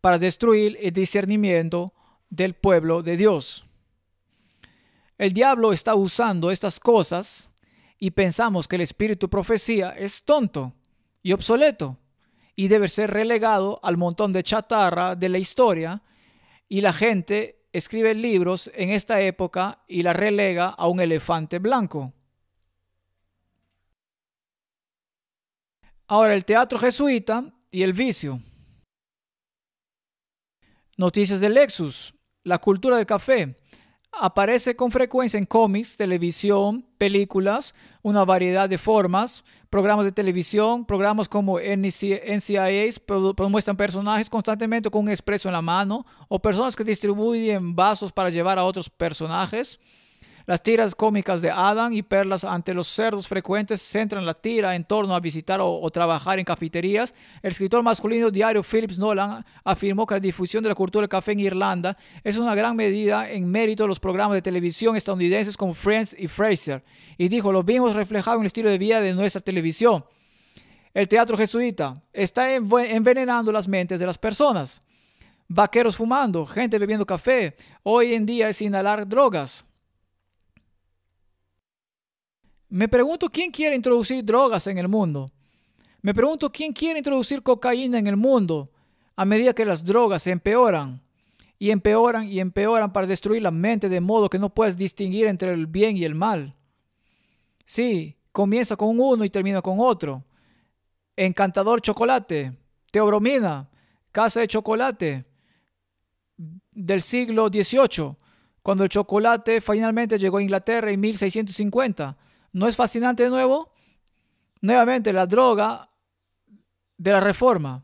para destruir el discernimiento del pueblo de Dios. El diablo está usando estas cosas y pensamos que el espíritu profecía es tonto y obsoleto y debe ser relegado al montón de chatarra de la historia, y la gente escribe libros en esta época y la relega a un elefante blanco. Ahora, el teatro jesuita y el vicio. Noticias del Lexus. La cultura del café. Aparece con frecuencia en cómics, televisión, películas, una variedad de formas, programas de televisión, programas como NCIS muestran personajes constantemente con un expreso en la mano o personas que distribuyen vasos para llevar a otros personajes. Las tiras cómicas de Adam y Perlas ante los cerdos frecuentes centran la tira en torno a visitar o trabajar en cafeterías. El escritor masculino diario Philip Nolan afirmó que la difusión de la cultura del café en Irlanda es una gran medida en mérito de los programas de televisión estadounidenses como Friends y Frasier. Y dijo, lo vimos reflejado en el estilo de vida de nuestra televisión. El teatro jesuita está envenenando las mentes de las personas. Vaqueros fumando, gente bebiendo café. Hoy en día es inhalar drogas. Me pregunto quién quiere introducir drogas en el mundo. Me pregunto quién quiere introducir cocaína en el mundo a medida que las drogas se empeoran. y empeoran para destruir la mente de modo que no puedes distinguir entre el bien y el mal. Sí, comienza con uno y termina con otro. Encantador chocolate, teobromina, casa de chocolate del siglo XVIII, cuando el chocolate finalmente llegó a Inglaterra en 1650. ¿No es fascinante de nuevo? Nuevamente, la droga de la reforma.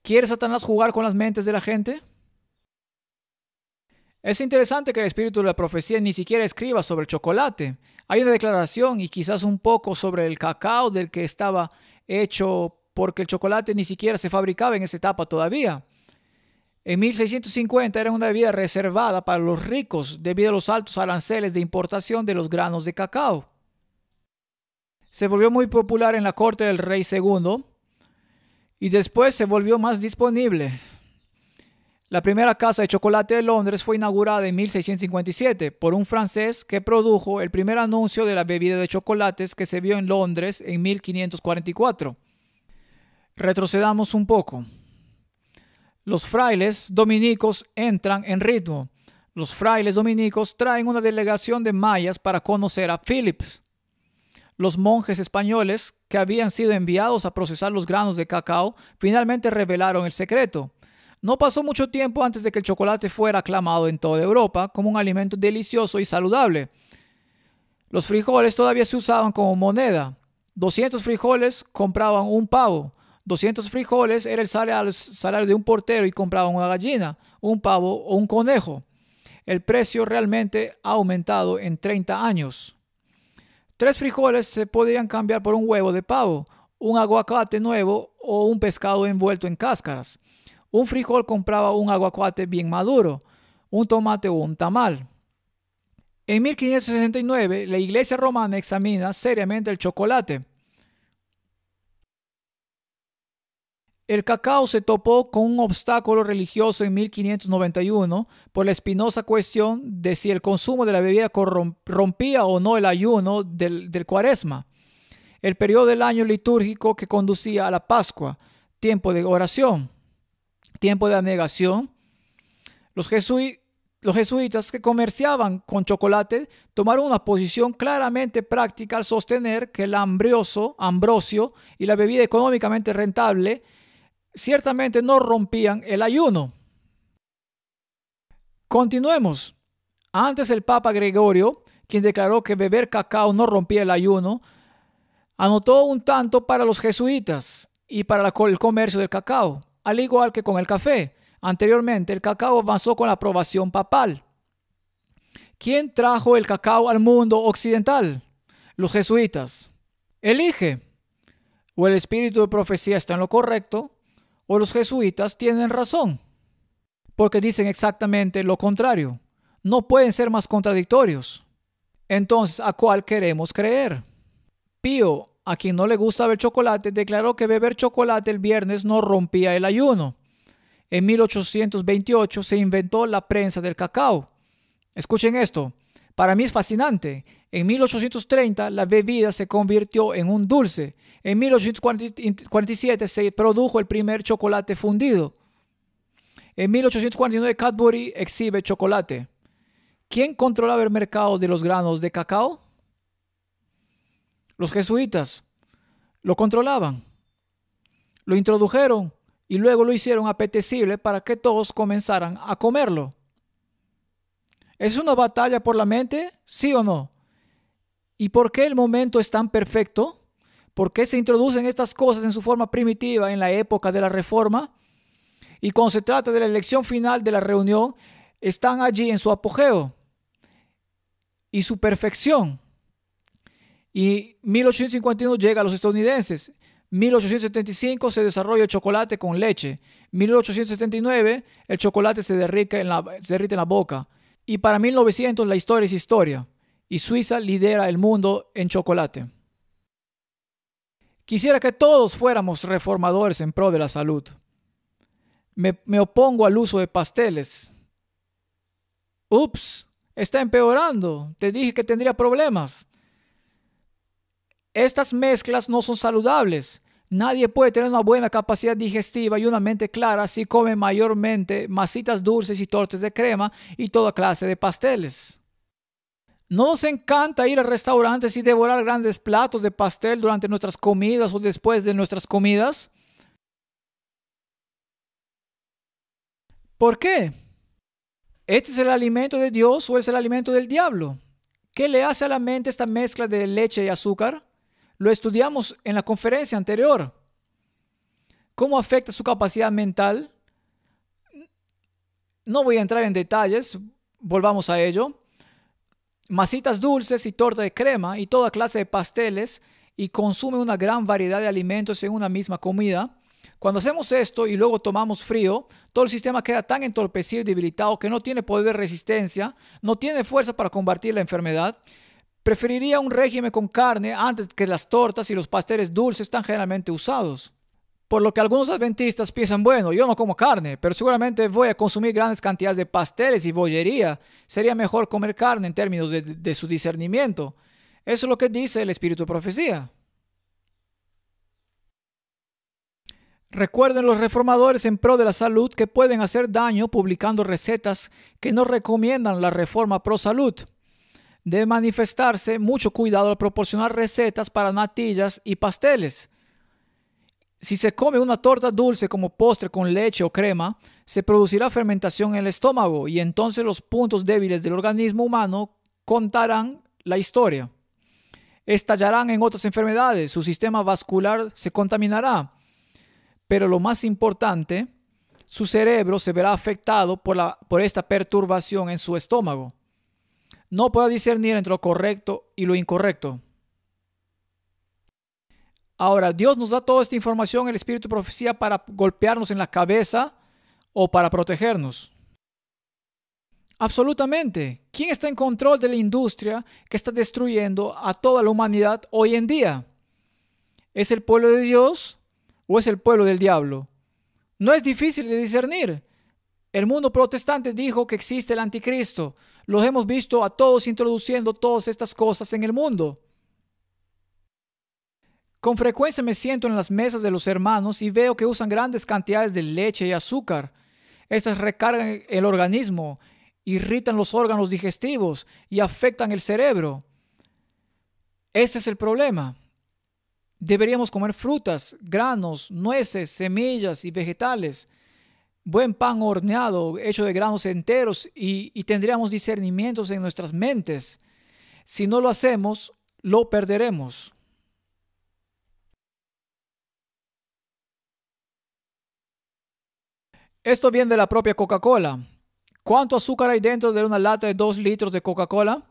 ¿Quiere Satanás jugar con las mentes de la gente? Es interesante que el espíritu de la profecía ni siquiera escriba sobre el chocolate. Hay una declaración y quizás un poco sobre el cacao del que estaba hecho, porque el chocolate ni siquiera se fabricaba en esa etapa todavía. En 1650 era una bebida reservada para los ricos debido a los altos aranceles de importación de los granos de cacao. Se volvió muy popular en la corte del rey segundo y después se volvió más disponible. La primera casa de chocolate de Londres fue inaugurada en 1657 por un francés que produjo el primer anuncio de la bebida de chocolates que se vio en Londres en 1544. Retrocedamos un poco. Los frailes dominicos entran en ritmo. Los frailes dominicos traen una delegación de mayas para conocer a Phillips. Los monjes españoles que habían sido enviados a procesar los granos de cacao finalmente revelaron el secreto. No pasó mucho tiempo antes de que el chocolate fuera aclamado en toda Europa como un alimento delicioso y saludable. Los frijoles todavía se usaban como moneda. 200 frijoles compraban un pavo. 200 frijoles era el salario de un portero y compraban una gallina, un pavo o un conejo. El precio realmente ha aumentado en 30 años. 3 frijoles se podían cambiar por un huevo de pavo, un aguacate nuevo o un pescado envuelto en cáscaras. Un frijol compraba un aguacate bien maduro, un tomate o un tamal. En 1569, la Iglesia romana examina seriamente el chocolate. El cacao se topó con un obstáculo religioso en 1591 por la espinosa cuestión de si el consumo de la bebida rompía o no el ayuno del Cuaresma, el periodo del año litúrgico que conducía a la Pascua, tiempo de oración, tiempo de abnegación. Los jesuitas que comerciaban con chocolate tomaron una posición claramente práctica al sostener que el ambrosio y la bebida económicamente rentable ciertamente no rompían el ayuno. Continuemos. Antes el Papa Gregorio, quien declaró que beber cacao no rompía el ayuno, anotó un tanto para los jesuitas y para el comercio del cacao, al igual que con el café. Anteriormente, el cacao avanzó con la aprobación papal. ¿Quién trajo el cacao al mundo occidental? Los jesuitas. Elige. O el espíritu de profecía está en lo correcto, o los jesuitas tienen razón, porque dicen exactamente lo contrario. No pueden ser más contradictorios. Entonces, ¿a cuál queremos creer? Pío, a quien no le gusta beber chocolate, declaró que beber chocolate el viernes no rompía el ayuno. En 1828 se inventó la prensa del cacao. Escuchen esto. Para mí es fascinante. En 1830 la bebida se convirtió en un dulce. En 1847 se produjo el primer chocolate fundido. En 1849 Cadbury exhibe chocolate. ¿Quién controlaba el mercado de los granos de cacao? Los jesuitas lo controlaban. Lo introdujeron y luego lo hicieron apetecible para que todos comenzaran a comerlo. ¿Es una batalla por la mente? ¿Sí o no? ¿Y por qué el momento es tan perfecto? ¿Por qué se introducen estas cosas en su forma primitiva en la época de la Reforma? Y cuando se trata de la elección final de la reunión, están allí en su apogeo y su perfección. Y 1851 llega a los estadounidenses. 1875 se desarrolla el chocolate con leche. 1879 el chocolate se derrite en la boca. Y para 1900 la historia es historia. Y Suiza lidera el mundo en chocolate. Quisiera que todos fuéramos reformadores en pro de la salud. Me opongo al uso de pasteles. Ups, está empeorando. Te dije que tendría problemas. Estas mezclas no son saludables. Nadie puede tener una buena capacidad digestiva y una mente clara si come mayormente masitas dulces y tortas de crema y toda clase de pasteles. ¿No nos encanta ir a restaurantes y devorar grandes platos de pastel durante nuestras comidas o después de nuestras comidas? ¿Por qué? ¿Este es el alimento de Dios o es el alimento del diablo? ¿Qué le hace a la mente esta mezcla de leche y azúcar? Lo estudiamos en la conferencia anterior. ¿Cómo afecta su capacidad mental? No voy a entrar en detalles, volvamos a ello. Masitas dulces y torta de crema y toda clase de pasteles y consume una gran variedad de alimentos en una misma comida. Cuando hacemos esto y luego tomamos frío, todo el sistema queda tan entorpecido y debilitado que no tiene poder de resistencia, no tiene fuerza para combatir la enfermedad. Preferiría un régimen con carne antes que las tortas y los pasteles dulces tan generalmente usados. Por lo que algunos adventistas piensan, bueno, yo no como carne, pero seguramente voy a consumir grandes cantidades de pasteles y bollería. Sería mejor comer carne en términos de su discernimiento. Eso es lo que dice el espíritu de profecía. Recuerden los reformadores en pro de la salud que pueden hacer daño publicando recetas que no recomiendan la reforma pro salud. Debe manifestarse mucho cuidado al proporcionar recetas para natillas y pasteles. Si se come una torta dulce como postre con leche o crema, se producirá fermentación en el estómago y entonces los puntos débiles del organismo humano contarán la historia. Estallarán en otras enfermedades, su sistema vascular se contaminará. Pero lo más importante, su cerebro se verá afectado por esta perturbación en su estómago. No podrá discernir entre lo correcto y lo incorrecto. Ahora, Dios nos da toda esta información, el espíritu de profecía, para golpearnos en la cabeza o para protegernos. Absolutamente. ¿Quién está en control de la industria que está destruyendo a toda la humanidad hoy en día? ¿Es el pueblo de Dios o es el pueblo del diablo? No es difícil de discernir. El mundo protestante dijo que existe el anticristo. Los hemos visto a todos introduciendo todas estas cosas en el mundo. Con frecuencia me siento en las mesas de los hermanos y veo que usan grandes cantidades de leche y azúcar. Estas recargan el organismo, irritan los órganos digestivos y afectan el cerebro. Este es el problema. Deberíamos comer frutas, granos, nueces, semillas y vegetales. Buen pan horneado, hecho de granos enteros y tendríamos discernimientos en nuestras mentes. Si no lo hacemos, lo perderemos. Esto viene de la propia Coca-Cola. ¿Cuánto azúcar hay dentro de una lata de 2 litros de Coca-Cola?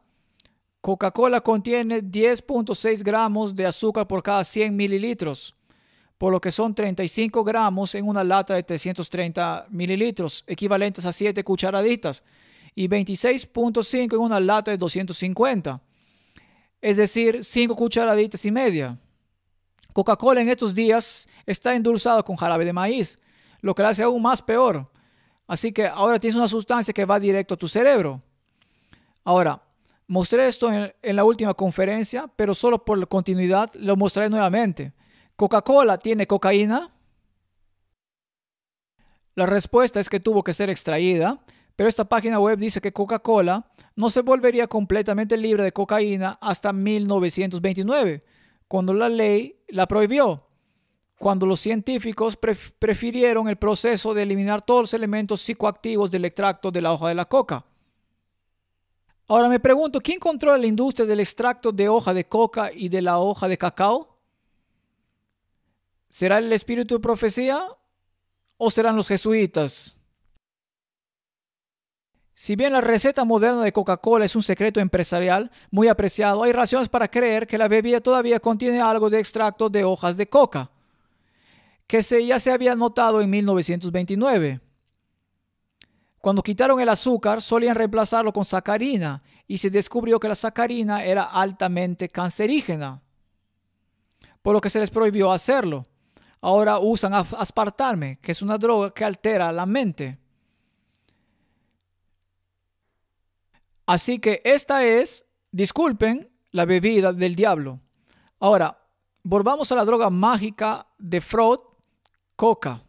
Coca-Cola contiene 10.6 gramos de azúcar por cada 100 mililitros, por lo que son 35 gramos en una lata de 330 mililitros, equivalentes a 7 cucharaditas, y 26.5 en una lata de 250, es decir, 5 cucharaditas y media. Coca-Cola en estos días está endulzado con jarabe de maíz, lo que la hace aún más peor. Así que ahora tienes una sustancia que va directo a tu cerebro. Ahora, mostré esto en la última conferencia, pero solo por la continuidad lo mostraré nuevamente. ¿Coca-Cola tiene cocaína? La respuesta es que tuvo que ser extraída, pero esta página web dice que Coca-Cola no se volvería completamente libre de cocaína hasta 1929, cuando la ley la prohibió, cuando los científicos prefirieron el proceso de eliminar todos los elementos psicoactivos del extracto de la hoja de la coca. Ahora me pregunto, ¿quién controla la industria del extracto de hoja de coca y de la hoja de cacao? ¿Será el espíritu de profecía o serán los jesuitas? Si bien la receta moderna de Coca-Cola es un secreto empresarial muy apreciado, hay razones para creer que la bebida todavía contiene algo de extracto de hojas de coca, que ya se había notado en 1929. Cuando quitaron el azúcar, solían reemplazarlo con sacarina y se descubrió que la sacarina era altamente cancerígena, por lo que se les prohibió hacerlo. Ahora usan aspartame, que es una droga que altera la mente. Así que esta es, disculpen, la bebida del diablo. Ahora, Volvamos a la droga mágica de Freud, coca.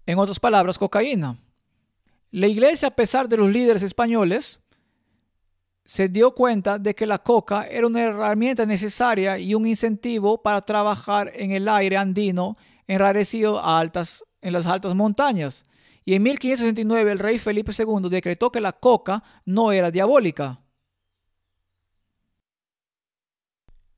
En otras palabras, cocaína. La iglesia, a pesar de los líderes españoles, se dio cuenta de que la coca era una herramienta necesaria y un incentivo para trabajar en el aire andino enrarecido en las altas montañas. Y en 1569 el rey Felipe II decretó que la coca no era diabólica.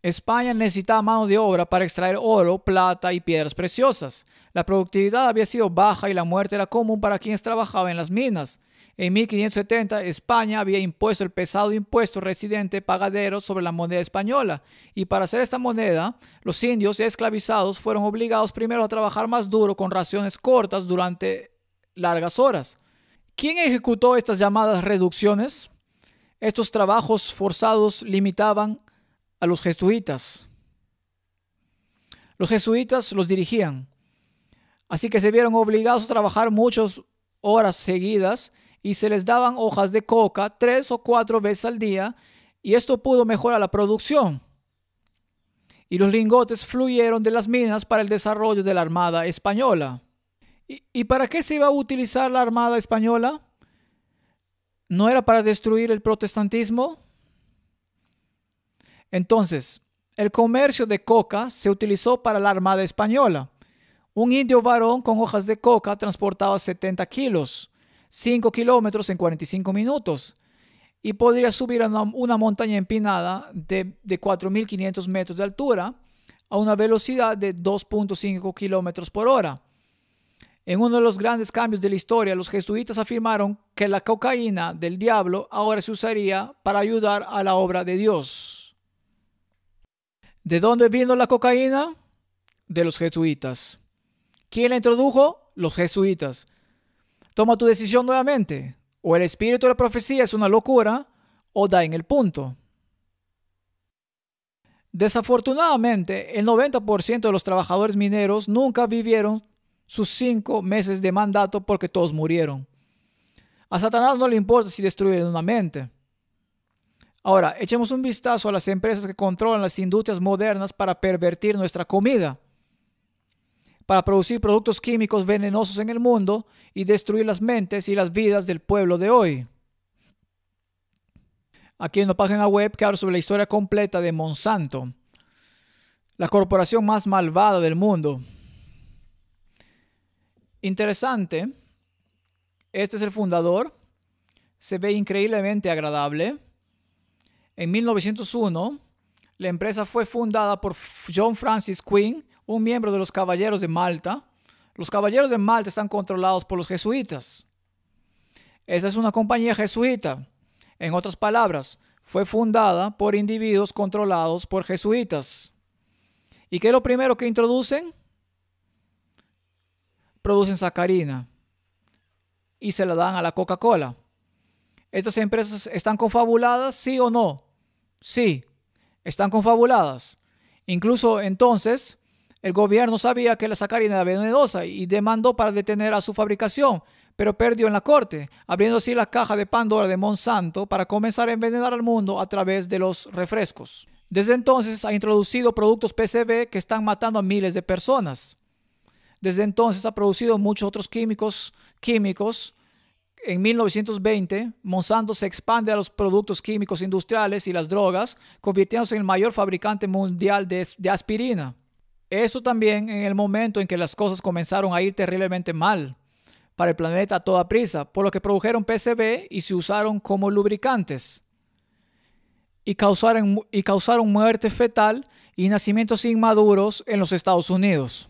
España necesitaba mano de obra para extraer oro, plata y piedras preciosas. La productividad había sido baja y la muerte era común para quienes trabajaban en las minas. En 1570, España había impuesto el pesado impuesto residente pagadero sobre la moneda española, y para hacer esta moneda, los indios esclavizados fueron obligados primero a trabajar más duro con raciones cortas durante largas horas. ¿Quién ejecutó estas llamadas reducciones? Estos trabajos forzados limitaban a los jesuitas. Los jesuitas los dirigían, así que se vieron obligados a trabajar muchas horas seguidas y se les daban hojas de coca 3 o 4 veces al día, y esto pudo mejorar la producción. Y los lingotes fluyeron de las minas para el desarrollo de la Armada Española. ¿Y para qué se iba a utilizar la Armada Española? ¿No era para destruir el protestantismo? Entonces, el comercio de coca se utilizó para la Armada Española. Un indio varón con hojas de coca transportaba 70 kilos, 5 kilómetros en 45 minutos, y podría subir a una montaña empinada de 4.500 metros de altura a una velocidad de 2.5 kilómetros por hora. En uno de los grandes cambios de la historia, los jesuitas afirmaron que la cocaína del diablo ahora se usaría para ayudar a la obra de Dios. ¿De dónde vino la cocaína? De los jesuitas. ¿Quién la introdujo? Los jesuitas. Toma tu decisión nuevamente. O el espíritu de la profecía es una locura, o da en el punto. Desafortunadamente, el 90% de los trabajadores mineros nunca vivieron sus 5 meses de mandato porque todos murieron. A Satanás no le importa si destruyen una mente. Ahora, echemos un vistazo a las empresas que controlan las industrias modernas para pervertir nuestra comida, para producir productos químicos venenosos en el mundo y destruir las mentes y las vidas del pueblo de hoy. Aquí hay una página web que habla sobre la historia completa de Monsanto, la corporación más malvada del mundo. Interesante. Este es el fundador. Se ve increíblemente agradable. En 1901, la empresa fue fundada por John Francis Quinn, un miembro de los Caballeros de Malta. Los Caballeros de Malta están controlados por los jesuitas. Esta es una compañía jesuita. En otras palabras, fue fundada por individuos controlados por jesuitas. ¿Y qué es lo primero que introducen? Producen sacarina y se la dan a la Coca-Cola. ¿Estas empresas están confabuladas? ¿Sí o no? Sí, están confabuladas. Incluso entonces, el gobierno sabía que la sacarina era venenosa y demandó para detener a su fabricación, pero perdió en la corte, abriendo así la caja de Pandora de Monsanto para comenzar a envenenar al mundo a través de los refrescos. Desde entonces ha introducido productos PCB que están matando a miles de personas. Desde entonces ha producido muchos otros químicos. En 1920, Monsanto se expande a los productos químicos industriales y las drogas, convirtiéndose en el mayor fabricante mundial de aspirina. Esto también en el momento en que las cosas comenzaron a ir terriblemente mal para el planeta a toda prisa, por lo que produjeron PCB y se usaron como lubricantes. Y causaron muerte fetal y nacimientos inmaduros en los Estados Unidos.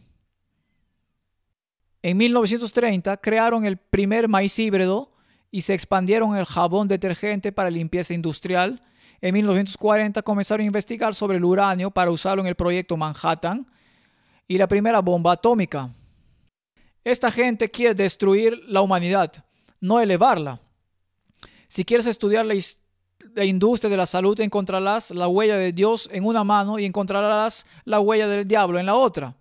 En 1930 crearon el primer maíz híbrido y se expandieron el jabón detergente para limpieza industrial. En 1940 comenzaron a investigar sobre el uranio para usarlo en el proyecto Manhattan y la primera bomba atómica. Esta gente quiere destruir la humanidad, no elevarla. Si quieres estudiar la industria de la salud, encontrarás la huella de Dios en una mano y encontrarás la huella del diablo en la otra.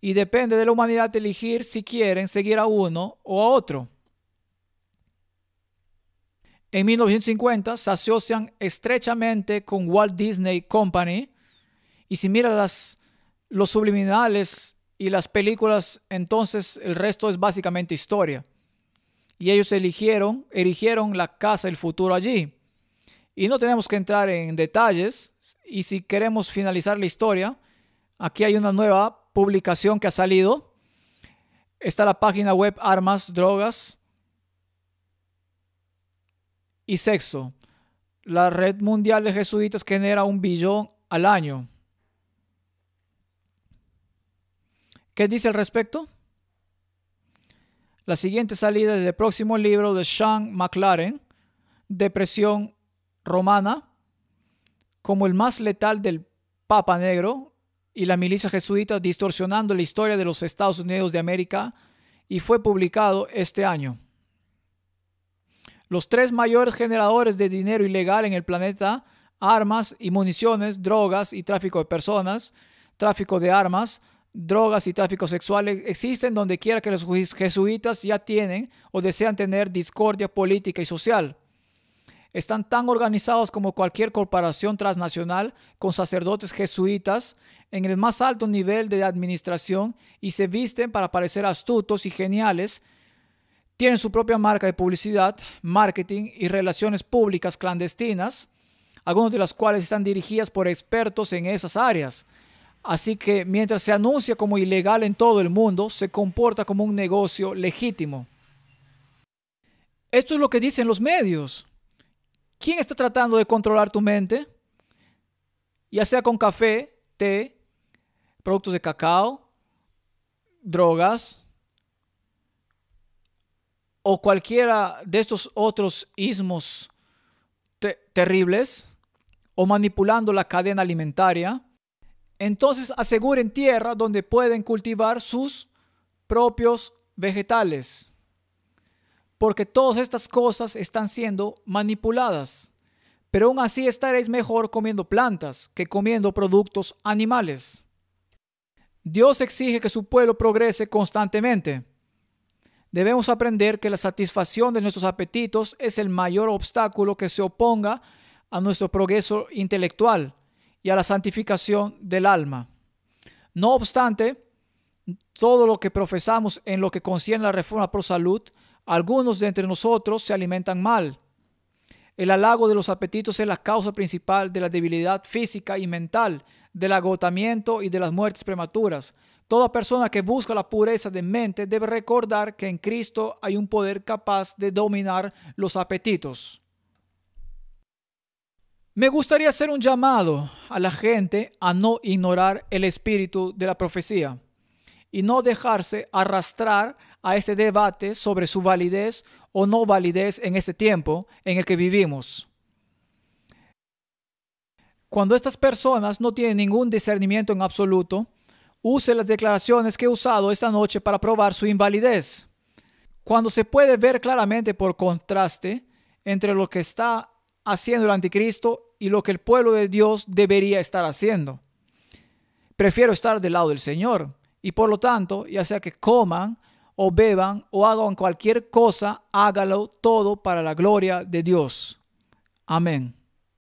Y depende de la humanidad elegir si quieren seguir a uno o a otro. En 1950 se asocian estrechamente con Walt Disney Company Y si miras los subliminales y las películas, entonces el resto es básicamente historia. Y ellos erigieron la casa del futuro allí. Y no tenemos que entrar en detalles. Y si queremos finalizar la historia, aquí hay una nueva publicación que ha salido. Está la página web Armas, Drogas y Sexo. La red mundial de jesuitas genera 1 billón al año. ¿Qué dice al respecto? La siguiente salida del próximo libro de Sean McLaren, Depresión Romana, como el más letal del Papa Negro y la milicia jesuita distorsionando la historia de los Estados Unidos de América, y fue publicado este año. Los 3 mayores generadores de dinero ilegal en el planeta: armas y municiones, drogas y tráfico de personas, tráfico de armas, drogas y tráfico sexual, existen donde quiera que los jesuitas ya tienen o desean tener discordia política y social. Están tan organizados como cualquier corporación transnacional, con sacerdotes jesuitas en el más alto nivel de administración, y se visten para parecer astutos y geniales. Tienen su propia marca de publicidad, marketing y relaciones públicas clandestinas, algunas de las cuales están dirigidas por expertos en esas áreas. Así que mientras se anuncia como ilegal en todo el mundo, se comporta como un negocio legítimo. Esto es lo que dicen los medios. ¿Quién está tratando de controlar tu mente? Ya sea con café, té, productos de cacao, drogas o cualquiera de estos otros ismos terribles, o manipulando la cadena alimentaria. Entonces aseguren tierra donde pueden cultivar sus propios vegetales, porque todas estas cosas están siendo manipuladas. Pero aún así estaréis mejor comiendo plantas que comiendo productos animales. Dios exige que su pueblo progrese constantemente. Debemos aprender que la satisfacción de nuestros apetitos es el mayor obstáculo que se oponga a nuestro progreso intelectual y a la santificación del alma. No obstante, todo lo que profesamos en lo que concierne a la reforma pro salud, algunos de entre nosotros se alimentan mal. El halago de los apetitos es la causa principal de la debilidad física y mental, del agotamiento y de las muertes prematuras. Toda persona que busca la pureza de mente debe recordar que en Cristo hay un poder capaz de dominar los apetitos. Me gustaría hacer un llamado a la gente a no ignorar el espíritu de la profecía y no dejarse arrastrar a este debate sobre su validez o no validez en este tiempo en el que vivimos. Cuando estas personas no tienen ningún discernimiento en absoluto, use las declaraciones que he usado esta noche para probar su invalidez. Cuando se puede ver claramente por contraste entre lo que está haciendo el anticristo y lo que el pueblo de Dios debería estar haciendo. Prefiero estar del lado del Señor y por lo tanto, ya sea que coman o beban o hagan cualquier cosa, hágalo todo para la gloria de Dios. Amén.